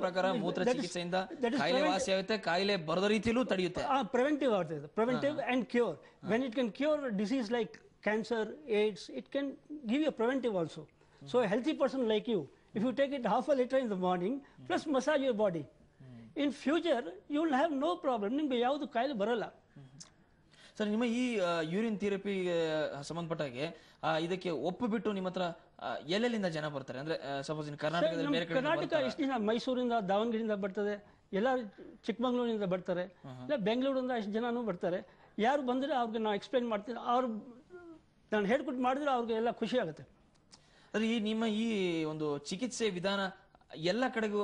ಪ್ರಕಾರ ಮೂತ್ರ ಚಿಕಿತ್ಸೆಯಿಂದ ಕಾಯಿಲೆ ವಾಸಿ ಆಗುತ್ತೆ, ಕಾಯಿಲೆ ಬರದ ರೀತಿಯಲ್ಲೂ ತಡೆಯುತ್ತೆ. ಪ್ರಿವೆಂಟಿವ್ ಆಗ್ತದೆ, preventive and cure. When it can cure disease like cancer, AIDS, it can give you preventive also. So a healthy person like you, if you take it half a liter in the morning plus massage your body, in future you will have no problem. ನಿಮಗೆ ಯಾವುದು ಕಾಯಿಲೆ ಬರಲ್ಲ. Sir, ನಿಮ್ಮ ಈ urine therapy ಸಂಬಂಧಪಟ್ಟ ಹಾಗೆ ಇದಕ್ಕೆ ಒಪ್ಪು ಬಿಟ್ಟು ನಿಮ್ಮ ಹತ್ರ ಎಲ್ಲೆಲ್ಲಿಂದ ಜನ ಬರ್ತಾರೆ? ಅಂದ್ರೆ ಸಪೋಸ್ ಕರ್ನಾಟಕದಲ್ಲಿ ಬೇರೆ ಕಡೆ, ಕರ್ನಾಟಕ ಎಷ್ಟು ದಿನ, ಮೈಸೂರಿಂದ, ದಾವಣಗೆರೆಯಿಂದ ಬರ್ತದೆ, ಎಲ್ಲ ಚಿಕ್ಕಮಂಗ್ಳೂರಿನಿಂದ ಬರ್ತಾರೆ, ಇಲ್ಲ ಬೆಂಗಳೂರಿಂದ ಎಷ್ಟು ಜನನೂ ಬರ್ತಾರೆ. ಯಾರು ಬಂದರೆ ಅವ್ರಿಗೆ ನಾವು ಎಕ್ಸ್ಪ್ಲೈನ್ ಮಾಡ್ತೀನಿ, ಅವ್ರು ನಾನು ಹೇಳ್ಕೊಟ್ಟು ಮಾಡಿದ್ರೆ ಅವ್ರಿಗೆ ಎಲ್ಲ ಖುಷಿ ಆಗುತ್ತೆ. ಅದೇ ಈ ನಿಮ್ಮ ಈ ಒಂದು ಚಿಕಿತ್ಸೆ ವಿಧಾನ ಎಲ್ಲ ಕಡೆಗೂ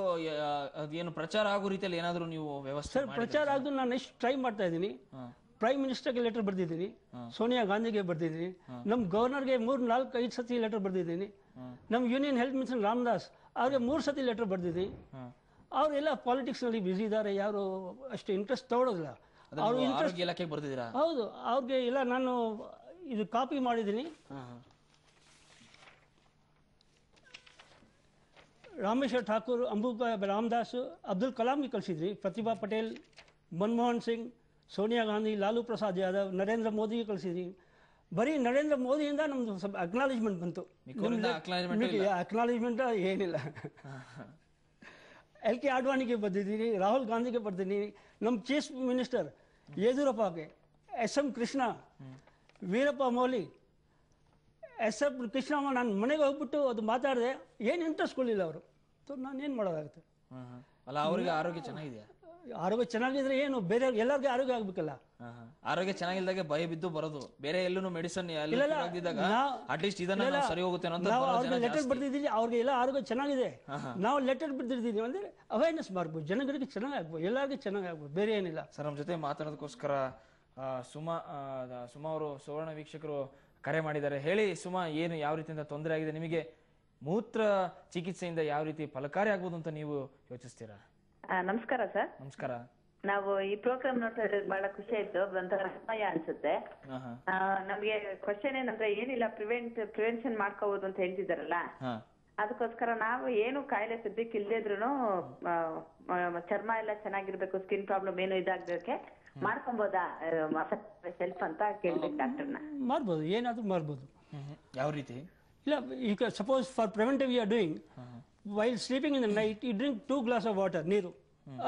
ಏನು ಪ್ರಚಾರ ಆಗೋ ರೀತಿಯಲ್ಲಿ ಏನಾದರೂ ನೀವು ವ್ಯವಸ್ಥೆ? ಸರ್, ಪ್ರಚಾರ ಆಗೋದು ನಾನು ಎಷ್ಟು ಟ್ರೈ ಮಾಡ್ತಾ ಇದ್ದೀನಿ. ಪ್ರೈಮ್ ಮಿನಿಸ್ಟರ್ಗೆ ಲೆಟರ್ ಬರ್ದಿದ್ದೀನಿ, ಸೋನಿಯಾ ಗಾಂಧಿಗೆ ಬರ್ದಿದ್ದೀನಿ, ನಮ್ಮ ಗವರ್ನರ್ಗೆ 3-4-5 ಸತಿ ಲೆಟರ್ ಬರ್ದಿದ್ದೀನಿ, ನಮ್ಮ ಯೂನಿಯನ್ ಹೆಲ್ತ್ ಮಿನಿಸ್ಟರ್ ರಾಮದಾಸ್ ಅವ್ರಿಗೆ 3 ಸತಿ ಲೆಟರ್ ಬರ್ದಿದ್ದೀನಿ. ಅವರೆಲ್ಲ ಪಾಲಿಟಿಕ್ಸ್ ನಲ್ಲಿ ಬಿಸಿ ಇದ್ದಾರೆ, ಯಾರು ಅಷ್ಟು ಇಂಟ್ರೆಸ್ಟ್ ತಗೊಳ್ಳೋದಿಲ್ಲ. ಅವ್ರು ಇಂಟ್ರೆಸ್ಟ್ ಇಲಾಖೆಗೆ ಬರ್ದಿದ್ದೀರಾ? ಹೌದು, ಅವ್ರಿಗೆ ಇಲ್ಲ, ನಾನು ಇದು ಕಾಪಿ ಮಾಡಿದ್ದೀನಿ. ರಾಮೇಶ್ವರ್ ಠಾಕೂರ್, ಅಂಬುಕಾ ರಾಮದಾಸ್, ಅಬ್ದುಲ್ ಕಲಾಂಗೆ ಕಳಿಸಿದ್ರಿ, ಪ್ರತಿಭಾ ಪಟೇಲ್, ಮನಮೋಹನ್ ಸಿಂಗ್, ಸೋನಿಯಾ ಗಾಂಧಿ, ಲಾಲು ಪ್ರಸಾದ್ ಯಾದವ್, ನರೇಂದ್ರ ಮೋದಿಗೆ ಕಳಿಸಿದ್ರಿ. ಬರೀ ನರೇಂದ್ರ ಮೋದಿಯಿಂದ ನಮ್ದು ಸ್ವಲ್ಪ ಅಕ್ನಾಲೇಜ್ಮೆಂಟ್ ಬಂತು. ಅಕ್ನಾಲೇಜ್ಮೆಂಟ್ ಏನಿಲ್ಲ. LK ಅಡ್ವಾಣಿಗೆ ಬರ್ದಿದ್ದೀನಿ, ರಾಹುಲ್ ಗಾಂಧಿಗೆ ಬರ್ದಿದ್ದೀನಿ, ನಮ್ಮ ಚೀಫ್ ಮಿನಿಸ್ಟರ್ ಯಡಿಯೂರಪ್ಪಗೆ, SM ಕೃಷ್ಣ, ವೀರಪ್ಪ ಮೊಯ್ಲಿ, SM ಕೃಷ್ಣಮ್ಮ. ನಾನು ಮನೆಗೆ ಹೋಗ್ಬಿಟ್ಟು ಅದು ಮಾತಾಡಿದೆ, ಏನು ಇಂಟ್ರೆಸ್ಟ್ ಕೊಡಲಿಲ್ಲ ಅವರು. ನಾನೇನು ಮಾಡೋದಾಗುತ್ತೆ? ಅಲ್ಲ, ಅವರಿಗೆ ಆರೋಗ್ಯ ಚೆನ್ನಾಗಿದೆಯಾ? ಆರೋಗ್ಯ ಚೆನ್ನಾಗಿದ್ರೆ ಏನು, ಬೇರೆ ಎಲ್ಲರಿಗೂ ಆರೋಗ್ಯ ಆಗ್ಬೇಕಲ್ಲ. ಆರೋಗ್ಯ ಚೆನ್ನಾಗಿಲ್ದಾಗ ಭಯ ಬಿದ್ದು ಬರೋದು, ಬೇರೆ ಎಲ್ಲೂ ಮೆಡಿಸಿನ್ ಅಟ್ಲೀಸ್ಟ್ ಇದನ್ನ ಸರಿ ಹೋಗುತ್ತೆ ಅವ್ರಿಗೆ ಲೆಟರ್ ಬರ್ದಿದ್ದೀವಿ, ಅವ್ರಿಗೆ ಎಲ್ಲ ಆರೋಗ್ಯ ಚೆನ್ನಾಗಿದೆ, ನಾವು ಲೆಟರ್ ಬರ್ದಿದ್ದೀವಿ ಅಂದ್ರೆ ಅವೇರ್ನೆಸ್ ಮಾಡ್ಬೋದು, ಜನಗಳಿಗೆ ಚೆನ್ನಾಗಿ ಆಗ್ಬೋದು, ಎಲ್ಲರಿಗೂ ಚೆನ್ನಾಗಿ ಆಗ್ಬೋದು, ಬೇರೆ ಏನಿಲ್ಲ. ಸರ್, ನಮ್ಮ ಜೊತೆ ಮಾತಾಡೋದಕ್ಕೋಸ್ಕರ ಸುಮಾ ಅವರು ಸುವರ್ಣ ವೀಕ್ಷಕರು ಕರೆ ಮಾಡಿದ್ದಾರೆ. ಹೇಳಿ ಸುಮಾ, ಏನು ಯಾವ ರೀತಿಯಿಂದ ತೊಂದರೆ ಆಗಿದೆ ನಿಮಗೆ? ಮೂತ್ರ ಚಿಕಿತ್ಸೆಯಿಂದ ಯಾವ ರೀತಿ ಫಲಕಾರಿ ಆಗ್ಬೋದು ಅಂತ ನೀವು ಯೋಚಿಸ್ತೀರಾ? ನಮಸ್ಕಾರ ಸರ್. ನಮಸ್ಕಾರ. ನಾವು ಈ ಪ್ರೋಗ್ರಾಮ್ ನೋಡ್ತಾ ಇರೋದು ಬಹಳ ಖುಷಿ ಆಯ್ತು, ಒಂಥರ ಸಮಯ ಅನ್ಸುತ್ತೆ. ನಮ್ಗೆ ಕ್ವಶನ್ ಏನಂದ್ರೆ, ಏನಿಲ್ಲ, ಪ್ರಿವೆನ್ಷನ್ ಮಾಡ್ಕೋಬಹುದು ಅಂತ ಹೇಳ್ತಿದಾರಲ್ಲ, ಅದಕ್ಕೋಸ್ಕರ ನಾವು ಏನು ಕಾಯಿಲೆ ಸದ್ಯಕ್ಕೆ ಇಲ್ದಿದ್ರು ಚರ್ಮ ಎಲ್ಲ ಚೆನ್ನಾಗಿರ್ಬೇಕು, ಸ್ಕಿನ್ ಪ್ರಾಬ್ಲಮ್ ಏನು ಇದಾಗಕ್ಕೆ ಮಾಡ್ಕೊಬೋದಾ ಸೆಲ್ಫ್ ಅಂತ ಕೇಳ್ಬೇಕು ಡಾಕ್ಟರ್ನ. ಮಾಡ್ಬೋದು, ಏನಾದ್ರೂ ಮಾಡ್ಬೋದು. ಯಾವ ರೀತಿ? ಇಲ್ಲ, ಈಗ suppose for preventive you are doing while sleeping in the night, you drink 2 glass of water, ನೀರು.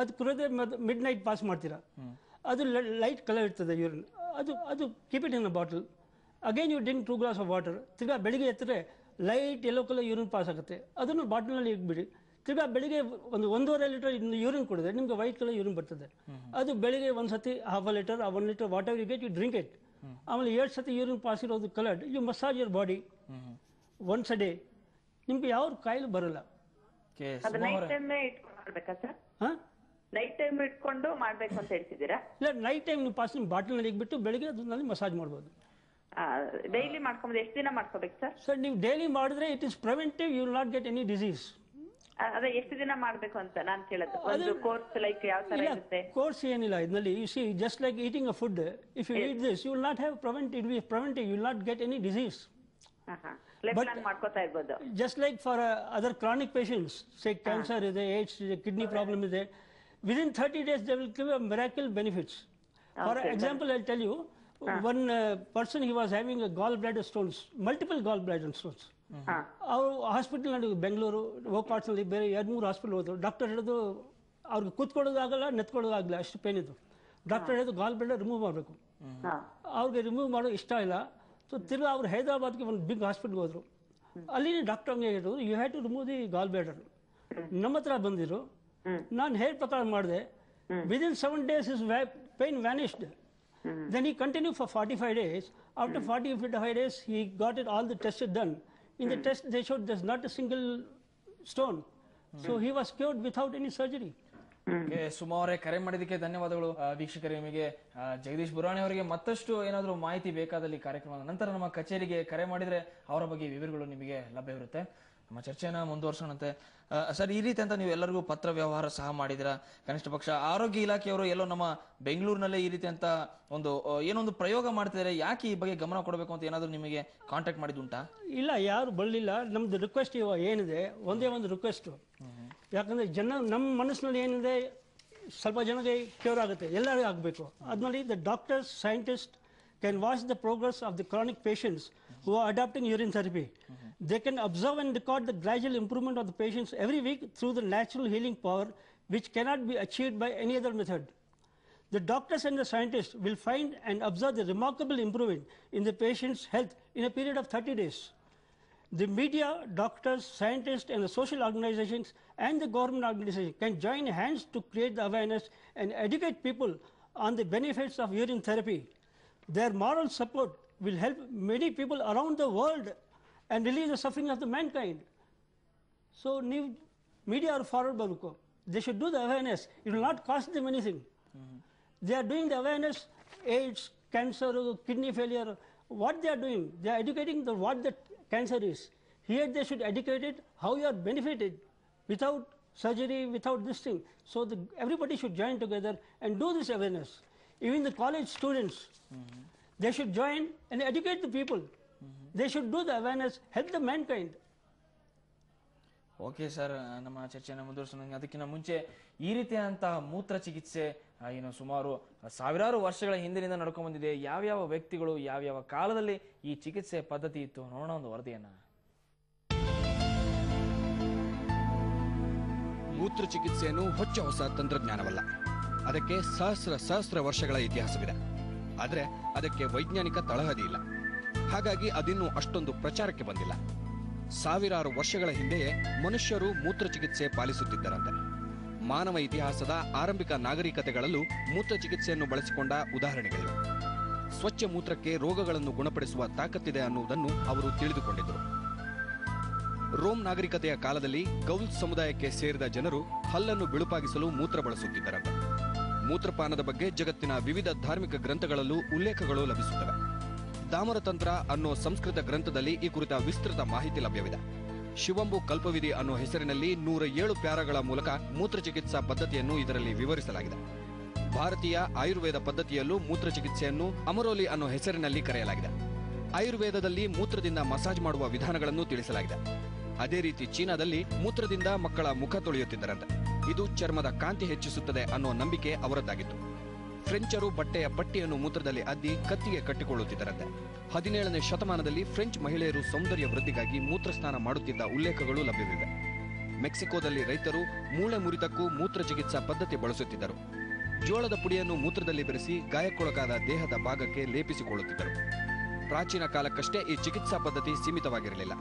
ಅದು ಕುಡಿದ್ರೆ ಮಿಡ್ ನೈಟ್ ಪಾಸ್ ಮಾಡ್ತೀರಾ, ಅದು ಲೈಟ್ ಕಲರ್ ಇರ್ತದೆ ಯೂರಿನ್, ಅದು keep it in a bottle. Again you drink 2 glass of water. ತಿರ್ಗಾ ಬೆಳಿಗ್ಗೆ ಎತ್ತರೆ light yellow colour urine pass ಆಗುತ್ತೆ, ಅದನ್ನು ಬಾಟಲ್ನಲ್ಲಿ ಇಟ್ಬಿಡಿ. ತಿರ್ಗಾ ಬೆಳಿಗ್ಗೆ 1.5 ಲೀಟರ್ ಯೂರಿನ್ ಕುಡಿದ್ರೆ ನಿಮ್ಗೆ ವೈಟ್ ಕಲರ್ ಯೂರಿನ್ ಬರ್ತದೆ. ಅದು ಬೆಳಿಗ್ಗೆ ಒಂದ್ಸತಿ ½ litre, 1 litre, whatever you get, you drink it. ಆಮೇಲೆ 7 ಸತಿ ಯೂರಿನ್ ಪಾಸ್ ಇರೋದು coloured, you massage your body once a day, ನಿಮ್ಗೆ ಯಾವ ಕಾಯಿಲೆ ಬರಲ್ಲ. ನೈಟ್ ಟೈಮ್ ಇಟ್ಕೊಂಡು ಮಾಡ್ಬೇಕು ಅಂತ ಹೇಳ್ತಿದ್ದೀರಾ? ಇಲ್ಲ, ನೈಟ್ ಟೈಮ್ ನೀವು ಪಾಸ್ ಬಾಟಲ್ನಲ್ಲಿ ಇಟ್ಬಿಟ್ಟು ಬೆಳಿಗ್ಗೆ ಅದನ್ನಲ್ಲಿ ಮಸಾಜ್ ಮಾಡ್ಬೋದು. ಡೈಲಿ ಮಾಡ್ಕೊಂಬೋದು ಎಷ್ಟು ದಿನ ಮಾಡ್ಕೋಬೇಕು ಸರ್? ಸರ್ ನೀವು ಡೈಲಿ ಮಾಡಿದ್ರೆ it is preventive, you will not get any disease. ಅದೇ ಎಷ್ಟು ದಿನ ಮಾಡ್ಬೇಕು ಅಂತ ನಾನು ಕೇಳೋದು. ಒಂದು ಕೋರ್ಸ್ ಲೈಕ್ ಯಾವ ತರ ಇರುತ್ತೆ? ಕೋರ್ಸ್ ಏನಿಲ್ಲ ಇದರಲ್ಲಿ. You see just like eating a food, if you eat this you will not have preventive, you will not get any disease. ಮಾಡ್ಕೋತಾ ಇರ್ಬೋದು. Just like for other chronic patients, say cancer is there, AIDS is there, kidney problem is there, within 30 days they will give a miracle benefits. For example, I'll tell you, one person, he was having a gallbladder stones, multiple gallbladder stones. ಅವರು hospital ನಲ್ಲಿ ಬೆಂಗಳೂರು ಗೋಕಾಟ್ಸ್ ನಲ್ಲಿ ಬೇರೆ 2-3 hospital ಹೋದ್ರು. Doctor ಹೇಳಿದ್ರು ಅವ್ರಿಗೆ ಕೂತ್ಕೊಳ್ಳೋದಾಗಲ್ಲ, ನೆತ್ಕೊಳ್ಳೋದಾಗಲ್ಲ, ಅಷ್ಟು pain ಇತ್ತು. Doctor ಹೇಳಿದ್ರು ಗಾಲ್ ಬ್ಲಾಡರ್ ರಿಮೂವ್ ಮಾಡಬೇಕು. ಅವ್ರಿಗೆ ರಿಮೂವ್ ಮಾಡೋ ಇಷ್ಟ ಇಲ್ಲ. ಸೊ ತಿರ್ಗಿ ಅವ್ರು ಹೈದರಾಬಾದ್ಗೆ ಒಂದು ಬಿಗ್ ಹಾಸ್ಪಿಟ್ಲ್ಗೆ ಹೋದ್ರು. ಅಲ್ಲಿ ಡಾಕ್ಟರ್ ಹಂಗೆ ಹೇಳಿದ್ರು, you have to remove the gall bladder. ನಮ್ಮ ಹತ್ರ ಬಂದಿರು, ನಾನು ಹೇಳಿ ಪ್ರಕಾರ ಮಾಡಿದೆ. Within 7 days his pain vanished. Then he continued for 45 days. After 45 days he got it, all the tests done. In the test they showed there's not a single stone. So he was cured without any surgery. ಸುಮಾರೇ ಕರೆ ಮಾಡಿದ್ದಕ್ಕೆ ಧನ್ಯವಾದಗಳು ವೀಕ್ಷಕರೇ. ನಿಮಗೆ ಜಗದೀಶ್ ಬುರಾಣಿ ಅವರಿಗೆ ಮತ್ತಷ್ಟು ಏನಾದರೂ ಮಾಹಿತಿ ಬೇಕಾದಲ್ಲಿ ಕಾರ್ಯಕ್ರಮದ ನಂತರ ನಮ್ಮ ಕಚೇರಿಗೆ ಕರೆ ಮಾಡಿದ್ರೆ ಅವರ ಬಗ್ಗೆ ವಿವರಗಳು ನಿಮಗೆ ಲಭ್ಯವಿರುತ್ತೆ. ನಮ್ಮ ಚರ್ಚೆನ ಮುಂದುವರ್ಸೋಣಂತೆ. ಸರ್, ಈ ರೀತಿ ಅಂತ ನೀವು ಎಲ್ಲರಿಗೂ ಪತ್ರ ವ್ಯವಹಾರ ಸಹ ಮಾಡಿದಿರಾ. ಕನಿಷ್ಠ ಪಕ್ಷ ಆರೋಗ್ಯ ಇಲಾಖೆಯವರು ಎಲ್ಲೋ ನಮ್ಮ ಬೆಂಗಳೂರಿನಲ್ಲೇ ಈ ರೀತಿ ಅಂತ ಏನೊಂದು ಪ್ರಯೋಗ ಮಾಡ್ತಿದ್ದಾರೆ, ಯಾಕೆ ಈ ಬಗ್ಗೆ ಗಮನ ಕೊಡಬೇಕು ಅಂತ ಏನಾದರೂ ನಿಮಗೆ ಕಾಂಟ್ಯಾಕ್ಟ್ ಮಾಡಿದ್ದುಂಟಾ? ಇಲ್ಲ, ಯಾರು ಬರಲಿಲ್ಲ. ನಮ್ದು ರಿಕ್ವೆಸ್ಟ್ ಏನಿದೆ, ಒಂದೇ ಒಂದು ರಿಕ್ವೆಸ್ಟ್. ಯಾಕಂದ್ರೆ ನಮ್ಮ ಮನಸ್ಸಿನಲ್ಲಿ ಏನಿದೆ, ಸ್ವಲ್ಪ ಜನಕ್ಕೆ ಕ್ಯೂರ್ ಆಗುತ್ತೆ, ಎಲ್ಲರಿಗೂ ಆಗಬೇಕು. ಅದರಲ್ಲಿ the doctors, scientist can watch the progress of the chronic patients who are adopting urine therapy. They can observe and record the gradual improvement of the patients every week through the natural healing power, which cannot be achieved by any other method. The doctors and the scientists will find and observe the remarkable improvement in the patient's health in a period of 30 days. The media, doctors, scientists, and the social organizations and the government organizations can join hands to create the awareness and educate people on the benefits of urine therapy. Their moral support will help many people around the world and relieve the suffering of the mankind. So, media are forward baruko. They should do the awareness. It will not cost them anything. They are doing the awareness, AIDS, cancer, kidney failure. What they are doing, they are educating what the cancer is. Here they should educate it how you are benefited without surgery, without this thing. So everybody should join together and do this awareness. Even the college students, they should join and educate the people. They should do the awareness, help the mankind. Okay sir, ನಮ್ಮ ಚರ್ಚೆಯನ್ನು ಮುಂದುವರಿಸೋಣ. ಅದಕ್ಕಿಂತ ಮುಂಚೆ ಈ ರೀತಿಯಾದಂತಹ ಮೂತ್ರ ಚಿಕಿತ್ಸೆ ಸುಮಾರು ಸಾವಿರಾರು ವರ್ಷಗಳ ಹಿಂದಿನಿಂದ ನಡ್ಕೊಂಡು ಬಂದಿದೆ. ಯಾವ್ಯಾವ ವ್ಯಕ್ತಿಗಳು ಯಾವ್ಯಾವ ಕಾಲದಲ್ಲಿ ಈ ಚಿಕಿತ್ಸೆ ಪದ್ಧತಿ ಇತ್ತು ನೋಡೋಣ ಒಂದು ವರದಿಯನ್ನ. ಮೂತ್ರ ಚಿಕಿತ್ಸೆಯನ್ನು ಹೊಸ ತಂತ್ರಜ್ಞಾನವಲ್ಲ. ಅದಕ್ಕೆ ಸಹಸ್ರ ವರ್ಷಗಳ ಇತಿಹಾಸವಿದೆ. ಆದರೆ ಅದಕ್ಕೆ ವೈಜ್ಞಾನಿಕ ತಳಹದಿ ಇಲ್ಲ. ಹಾಗಾಗಿ ಅದಿನ್ನೂ ಅಷ್ಟೊಂದು ಪ್ರಚಾರಕ್ಕೆ ಬಂದಿಲ್ಲ. ಸಾವಿರಾರು ವರ್ಷಗಳ ಹಿಂದೆಯೇ ಮನುಷ್ಯರು ಮೂತ್ರ ಚಿಕಿತ್ಸೆ ಪಾಲಿಸುತ್ತಿದ್ದರಂತೆ. ಮಾನವ ಇತಿಹಾಸದ ಆರಂಭಿಕ ನಾಗರಿಕತೆಗಳಲ್ಲೂ ಮೂತ್ರ ಚಿಕಿತ್ಸೆಯನ್ನು ಬಳಸಿಕೊಂಡ ಉದಾಹರಣೆಗಳಿವೆ. ಸ್ವಚ್ಛ ಮೂತ್ರಕ್ಕೆ ರೋಗಗಳನ್ನು ಗುಣಪಡಿಸುವ ತಾಕತ್ತಿದೆ ಅನ್ನುವುದನ್ನು ಅವರು ತಿಳಿದುಕೊಂಡಿದ್ದರು. ರೋಮ್ ನಾಗರಿಕತೆಯ ಕಾಲದಲ್ಲಿ ಗೌಲ್ ಸಮುದಾಯಕ್ಕೆ ಸೇರಿದ ಜನರು ಹಲ್ಲನ್ನು ಬಿಳುಪಾಗಿಸಲು ಮೂತ್ರ ಬಳಸುತ್ತಿದ್ದರಂತೆ. ಮೂತ್ರಪಾನದ ಬಗ್ಗೆ ಜಗತ್ತಿನ ವಿವಿಧ ಧಾರ್ಮಿಕ ಗ್ರಂಥಗಳಲ್ಲೂ ಉಲ್ಲೇಖಗಳು ಲಭಿಸುತ್ತವೆ. ದಾಮರತಂತ್ರ ಅನ್ನೋ ಸಂಸ್ಕೃತ ಗ್ರಂಥದಲ್ಲಿ ಈ ಕುರಿತ ವಿಸ್ತೃತ ಮಾಹಿತಿ ಲಭ್ಯವಿದೆ. ಶಿವಂಬು ಕಲ್ಪವಿಧಿ ಅನ್ನೋ ಹೆಸರಿನಲ್ಲಿ 107 ಪ್ಯಾರಾಗಳ ಮೂಲಕ ಮೂತ್ರ ಚಿಕಿತ್ಸಾ ಪದ್ಧತಿಯನ್ನು ಇದರಲ್ಲಿ ವಿವರಿಸಲಾಗಿದೆ. ಭಾರತೀಯ ಆಯುರ್ವೇದ ಪದ್ಧತಿಯಲ್ಲೂ ಮೂತ್ರ ಚಿಕಿತ್ಸೆಯನ್ನು ಅಮರೋಲಿ ಅನ್ನೋ ಹೆಸರಿನಲ್ಲಿ ಕರೆಯಲಾಗಿದೆ. ಆಯುರ್ವೇದದಲ್ಲಿ ಮೂತ್ರದಿಂದ ಮಸಾಜ್ ಮಾಡುವ ವಿಧಾನಗಳನ್ನು ತಿಳಿಸಲಾಗಿದೆ. ಅದೇ ರೀತಿ ಚೀನಾದಲ್ಲಿ ಮೂತ್ರದಿಂದ ಮಕ್ಕಳ ಮುಖ ತೊಳೆಯುತ್ತಿದ್ದರಂತೆ. ಇದು ಚರ್ಮದ ಕಾಂತಿ ಹೆಚ್ಚಿಸುತ್ತದೆ ಅನ್ನೋ ನಂಬಿಕೆ ಅವರದ್ದಾಗಿತ್ತು. ಫ್ರೆಂಚರು ಬಟ್ಟೆಯ ಪಟ್ಟಿಯನ್ನು ಮೂತ್ರದಲ್ಲಿ ಅದ್ದಿ ಕತ್ತಿಗೆ ಕಟ್ಟಿಕೊಳ್ಳುತ್ತಿದ್ದರಂತೆ. 17ನೇ ಶತಮಾನದಲ್ಲಿ ಫ್ರೆಂಚ್ ಮಹಿಳೆಯರು ಸೌಂದರ್ಯ ವೃದ್ಧಿಗಾಗಿ ಮೂತ್ರ ಸ್ನಾನ ಮಾಡುತ್ತಿದ್ದ ಉಲ್ಲೇಖಗಳು ಲಭ್ಯವಿವೆ. ಮೆಕ್ಸಿಕೋದಲ್ಲಿ ರೈತರು ಮೂಳೆ ಮುರಿತಕ್ಕೂ ಮೂತ್ರ ಚಿಕಿತ್ಸಾ ಪದ್ಧತಿ ಬಳಸುತ್ತಿದ್ದರು. ಜೋಳದ ಪುಡಿಯನ್ನು ಮೂತ್ರದಲ್ಲಿ ಬೆರೆಸಿ ಗಾಯಕ್ಕೊಳಗಾದ ದೇಹದ ಭಾಗಕ್ಕೆ ಲೇಪಿಸಿಕೊಳ್ಳುತ್ತಿದ್ದರು. ಪ್ರಾಚೀನ ಕಾಲಕ್ಕಷ್ಟೇ ಈ ಚಿಕಿತ್ಸಾ ಪದ್ಧತಿ ಸೀಮಿತವಾಗಿರಲಿಲ್ಲ.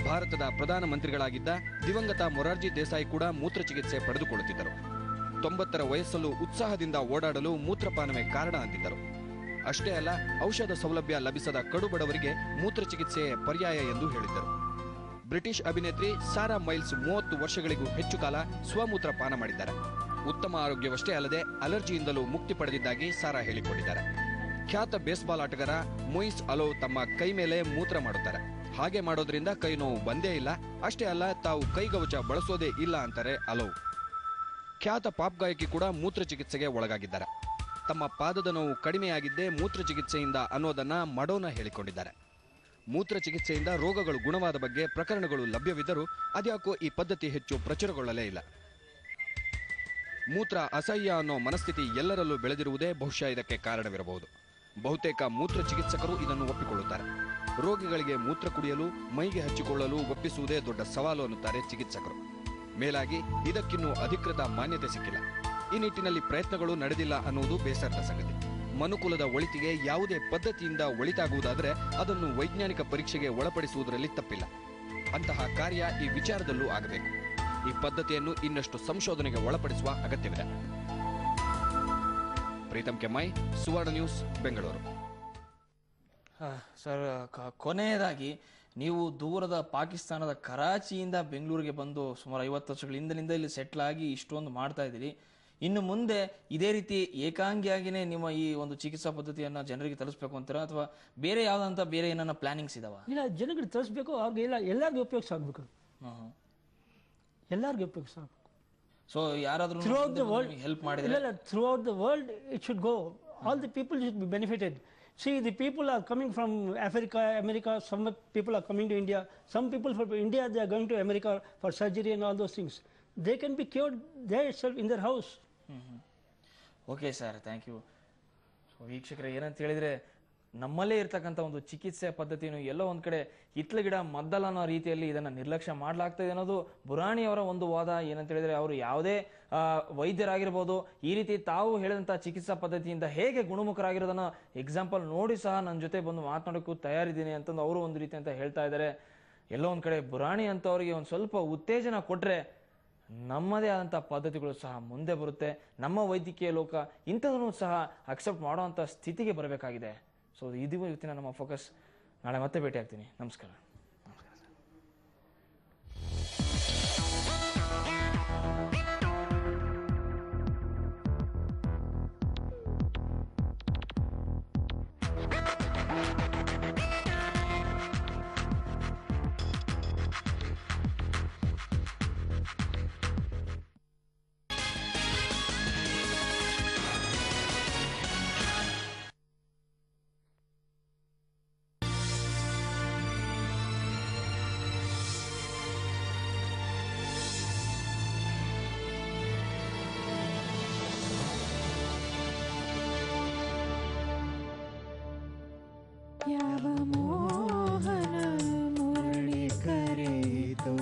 ಭಾರತದ ಪ್ರಧಾನಮಂತ್ರಿಗಳಾಗಿದ್ದ ದಿವಂಗತ ಮೊರಾರ್ಜಿ ದೇಸಾಯಿ ಕೂಡ ಮೂತ್ರ ಚಿಕಿತ್ಸೆ ಪಡೆದುಕೊಳ್ಳುತ್ತಿದ್ದರು. 90ರ ವಯಸ್ಸಲ್ಲೂ ಉತ್ಸಾಹದಿಂದ ಓಡಾಡಲು ಮೂತ್ರಪಾನವೇ ಕಾರಣ ಅಂತಿದ್ದರು. ಅಷ್ಟೇ ಅಲ್ಲ, ಔಷಧ ಸೌಲಭ್ಯ ಲಭಿಸದ ಕಡುಬಡವರಿಗೆ ಮೂತ್ರ ಚಿಕಿತ್ಸೆಯೇ ಪರ್ಯಾಯ ಎಂದು ಹೇಳಿದ್ದರು. ಬ್ರಿಟಿಷ್ ಅಭಿನೇತ್ರಿ ಸಾರಾ ಮೈಲ್ಸ್ 30 ವರ್ಷಗಳಿಗೂ ಹೆಚ್ಚು ಕಾಲ ಸ್ವಮೂತ್ರ ಪಾನ ಮಾಡಿದ್ದಾರೆ. ಉತ್ತಮ ಆರೋಗ್ಯವಷ್ಟೇ ಅಲ್ಲದೆ ಅಲರ್ಜಿಯಿಂದಲೂ ಮುಕ್ತಿ ಪಡೆದಿದ್ದಾಗಿ ಸಾರಾ ಹೇಳಿಕೊಂಡಿದ್ದಾರೆ. ಖ್ಯಾತ ಬೇಸ್ಬಾಲ್ ಆಟಗಾರ ಮೊಯಿಸ್ ಅಲೋ ತಮ್ಮ ಕೈ ಮೇಲೆ ಮೂತ್ರ ಮಾಡುತ್ತಾರೆ. ಹಾಗೆ ಮಾಡೋದ್ರಿಂದ ಕೈ ನೋವು ಬಂದೇ ಇಲ್ಲ. ಅಷ್ಟೇ ಅಲ್ಲ, ತಾವು ಕೈಗವಚ ಬಳಸೋದೇ ಇಲ್ಲ ಅಂತಾರೆ ಅಲೋ. ಖ್ಯಾತ ಪಾಪ್ ಗಾಯಕಿ ಕೂಡ ಮೂತ್ರ ಚಿಕಿತ್ಸೆಗೆ ಒಳಗಾಗಿದ್ದಾರೆ. ತಮ್ಮ ಪಾದದ ನೋವು ಕಡಿಮೆಯಾಗಿದ್ದೇ ಮೂತ್ರ ಚಿಕಿತ್ಸೆಯಿಂದ ಅನ್ನೋದನ್ನ ಮಡೋನಾ ಹೇಳಿಕೊಂಡಿದ್ದಾರೆ. ಮೂತ್ರ ಚಿಕಿತ್ಸೆಯಿಂದ ರೋಗಗಳು ಗುಣವಾದ ಬಗ್ಗೆ ಪ್ರಕರಣಗಳು ಲಭ್ಯವಿದ್ದರೂ ಅದ್ಯಾಕೋ ಈ ಪದ್ಧತಿ ಹೆಚ್ಚು ಪ್ರಚುರಗೊಳ್ಳಲೇ ಇಲ್ಲ. ಮೂತ್ರ ಅಸಹ್ಯ ಅನ್ನೋ ಮನಸ್ಥಿತಿ ಎಲ್ಲರಲ್ಲೂ ಬೆಳೆದಿರುವುದೇ ಬಹುಶಃ ಇದಕ್ಕೆ ಕಾರಣವಿರಬಹುದು. ಬಹುತೇಕ ಮೂತ್ರ ಚಿಕಿತ್ಸಕರು ಇದನ್ನು ಒಪ್ಪಿಕೊಳ್ಳುತ್ತಾರೆ. ರೋಗಿಗಳಿಗೆ ಮೂತ್ರ ಕುಡಿಯಲು, ಮೈಗೆ ಹಚ್ಚಿಕೊಳ್ಳಲು ಒಪ್ಪಿಸುವುದೇ ದೊಡ್ಡ ಸವಾಲು ಅನ್ನುತ್ತಾರೆ ಚಿಕಿತ್ಸಕರು. ಮೇಲಾಗಿ ಇದಕ್ಕಿನ್ನೂ ಅಧಿಕೃತ ಮಾನ್ಯತೆ ಸಿಕ್ಕಿಲ್ಲ. ಈ ನಿಟ್ಟಿನಲ್ಲಿ ಪ್ರಯತ್ನಗಳು ನಡೆದಿಲ್ಲ ಅನ್ನುವುದು ಬೇಸರದ ಸಂಗತಿ. ಮನುಕುಲದ ಒಳಿತಿಗೆ ಯಾವುದೇ ಪದ್ಧತಿಯಿಂದ ಒಳಿತಾಗುವುದಾದರೆ ಅದನ್ನು ವೈಜ್ಞಾನಿಕ ಪರೀಕ್ಷೆಗೆ ಒಳಪಡಿಸುವುದರಲ್ಲಿ ತಪ್ಪಿಲ್ಲ. ಅಂತಹ ಕಾರ್ಯ ಈ ವಿಚಾರದಲ್ಲೂ ಆಗಬೇಕು. ಈ ಪದ್ಧತಿಯನ್ನು ಇನ್ನಷ್ಟು ಸಂಶೋಧನೆಗೆ ಒಳಪಡಿಸುವ ಅಗತ್ಯವಿದೆ. ಪ್ರೀತಮ್ ಕೆಮ್ಮೈ, ಸುವರ್ಣ ನ್ಯೂಸ್, ಬೆಂಗಳೂರು. ಸರ್, ಕೊನೆಯದಾಗಿ ನೀವು ದೂರದ ಪಾಕಿಸ್ತಾನದ ಕರಾಚಿಯಿಂದ ಬೆಂಗಳೂರಿಗೆ ಬಂದು ಸುಮಾರು 50 ವರ್ಷಗಳ ಹಿಂದಿನಿಂದ ಇಲ್ಲಿ ಸೆಟ್ಲ್ ಆಗಿ ಇಷ್ಟೊಂದು ಮಾಡ್ತಾ ಇದ್ದೀರಿ. ಇನ್ನು ಮುಂದೆ ಇದೇ ರೀತಿ ಏಕಾಂಗಿಯಾಗಿನೇ ನಿಮ್ಮ ಈ ಒಂದು ಚಿಕಿತ್ಸಾ ಪದ್ಧತಿಯನ್ನ ಜನರಿಗೆ ತಲುಪಿಸಬೇಕು ಅಂತಾರ, ಅಥವಾ ಬೇರೆ ಯಾವ್ದಂತ ಬೇರೆ ಏನನ್ನ ಪ್ಲಾನಿಂಗ್ಸ್ ಇದಾವ? ಇಲ್ಲ, ಜನರಿಗೆ ತಲುಪಿಸಬೇಕು. ಅವ್ರಿಗೆಲ್ಲ ಎಲ್ಲರಿಗೂ ಉಪಯೋಗ ಆಗಬೇಕು. ಎಲ್ಲರಿಗೂ ಉಪಯೋಗ ಆಗಬೇಕು. ಸೊ ಯಾರಾದ್ರೂ ಥ್ರೂಔಟ್ ದ ವರ್ಲ್ಡ್ ಹೆಲ್ಪ್ ಮಾಡಿದ್ರೆ, ಇಲ್ಲ, throughout the world it should go. All the people should be benefited. See, the people are coming from Africa, America. Some people are coming to India. Some people from India, they are going to America for surgery and all those things. They can be cured there itself in their house. Okay sir, thank you. So ವೀಕ್ಷಕರೇ, ಏನಂತ ಹೇಳಿದ್ರೆ, ನಮ್ಮಲ್ಲೇ ಇರ್ತಕ್ಕಂಥ ಒಂದು ಚಿಕಿತ್ಸೆ ಪದ್ಧತಿಯನ್ನು ಎಲ್ಲೋ ಒಂದ್ ಕಡೆ ಹಿತ್ಲ ಗಿಡ ಮದ್ದಲ್ಲ ಅನ್ನೋ ರೀತಿಯಲ್ಲಿ ಇದನ್ನ ನಿರ್ಲಕ್ಷ್ಯ ಮಾಡಲಾಗ್ತಾ ಇದೆ ಅನ್ನೋದು ಬುರಾಣಿಯವರ ಒಂದು ವಾದ. ಏನಂತ ಹೇಳಿದ್ರೆ, ಅವರು ಯಾವುದೇ ವೈದ್ಯರಾಗಿರ್ಬೋದು, ಈ ರೀತಿ ತಾವು ಹೇಳಿದಂಥ ಚಿಕಿತ್ಸಾ ಪದ್ಧತಿಯಿಂದ ಹೇಗೆ ಗುಣಮುಖರಾಗಿರೋದನ್ನ ಎಕ್ಸಾಂಪಲ್ ನೋಡಿ ಸಹ ನನ್ನ ಜೊತೆ ಬಂದು ಮಾತನಾಡೋಕ್ಕೂ ತಯಾರಿದ್ದೀನಿ ಅಂತಂದು ಅವರು ಒಂದು ರೀತಿ ಅಂತ ಹೇಳ್ತಾ ಇದ್ದಾರೆ. ಎಲ್ಲೋ ಒಂದ್ ಕಡೆ ಬುರಾಣಿ ಅಂತವರಿಗೆ ಒಂದು ಸ್ವಲ್ಪ ಉತ್ತೇಜನ ಕೊಟ್ರೆ ನಮ್ಮದೇ ಆದಂಥ ಪದ್ಧತಿಗಳು ಸಹ ಮುಂದೆ ಬರುತ್ತೆ. ನಮ್ಮ ವೈದ್ಯಕೀಯ ಲೋಕ ಇಂಥದನ್ನು ಸಹ ಅಕ್ಸೆಪ್ಟ್ ಮಾಡುವಂಥ ಸ್ಥಿತಿಗೆ ಬರಬೇಕಾಗಿದೆ. ಸೊ ಇದು ಇವತ್ತಿನ ನಮ್ಮ ಫೋಕಸ್. ನಾಳೆ ಮತ್ತೆ ಭೇಟಿ ಆಗ್ತೀನಿ. ನಮಸ್ಕಾರ. ಯಾವ ಮೋಹನ ಮುರಳಿ ಕರೆಯಿತೋ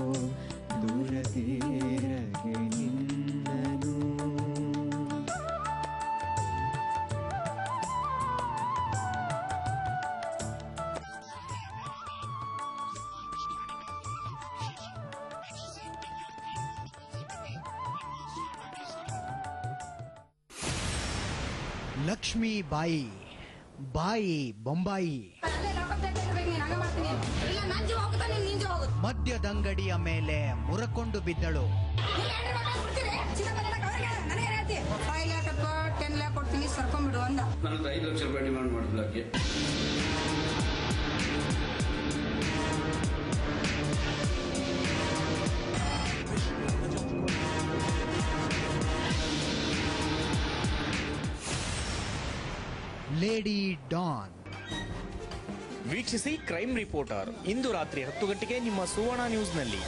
ದೂರ ತೀರಗೆ ನಿನ್ನನು. ಲಕ್ಷ್ಮೀ ಬಾಯಿ, ಬಾಯಿ ಬೊಂಬಾಯಿ. ಮದ್ಯದಂಗಡಿಯ ಮೇಲೆ ಮುರಕೊಂಡು ಬಿದ್ದಳು. 5 lakh ಅಥವಾ 10 lakh ಕೊಡ್ತೀನಿ, ಸರ್ಕೊಂಡ್ಬಿಡು ಅಂದ. ನನ್ನ 5 ಲಕ್ಷ ರೂಪಾಯಿ ಡಿಮಾಂಡ್ ಮಾಡಿದ್ಲಕ್ಕೆ. Lady don. ವೀಕ್ಷಿಸಿ ಕ್ರೈಮ್ ರಿಪೋರ್ಟರ್ ಇಂದು ರಾತ್ರಿ 10 ಗಂಟೆಗೆ ನಿಮ್ಮ ಸುವರ್ಣ ನ್ಯೂಸ್ನಲ್ಲಿ.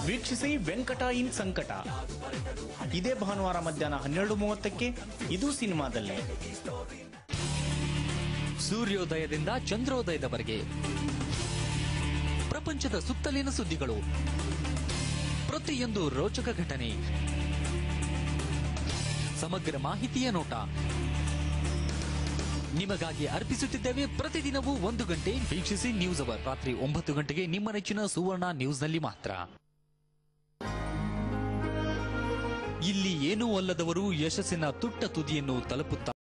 ವೀಕ್ಷಿಸಿ ವೆಂಕಟ ಇನ್ ಸಂಕಟ ಇದೇ ಭಾನುವಾರ ಮಧ್ಯಾಹ್ನ 12:30ಕ್ಕೆ. ಇದು ಸಿನಿಮಾದಲ್ಲಿ. ಸೂರ್ಯೋದಯದಿಂದ ಚಂದ್ರೋದಯದವರೆಗೆ ಪ್ರಪಂಚದ ಸುತ್ತಲಿನ ಸುದ್ದಿಗಳು, ಪ್ರತಿಯೊಂದು ರೋಚಕ ಘಟನೆ, ಸಮಗ್ರ ಮಾಹಿತಿಯ ನೋಟ ನಿಮಗಾಗಿ ಅರ್ಪಿಸುತ್ತಿದ್ದೇವೆ. ಪ್ರತಿದಿನವೂ 1 ಗಂಟೆ ವೀಕ್ಷಿಸಿ ನ್ಯೂಸ್ ಅವರ್. ರಾತ್ರಿ 9 ಗಂಟೆಗೆ ನಿಮ್ಮ ನೆಚ್ಚಿನ ಸುವರ್ಣ ನ್ಯೂಸ್ನಲ್ಲಿ ಮಾತ್ರ. ಇಲ್ಲಿ ಏನೂ ಅಲ್ಲದವರು ಯಶಸ್ಸಿನ ತುಟ್ಟ ತುದಿಯನ್ನು ತಲುಪುತ್ತಾರೆ.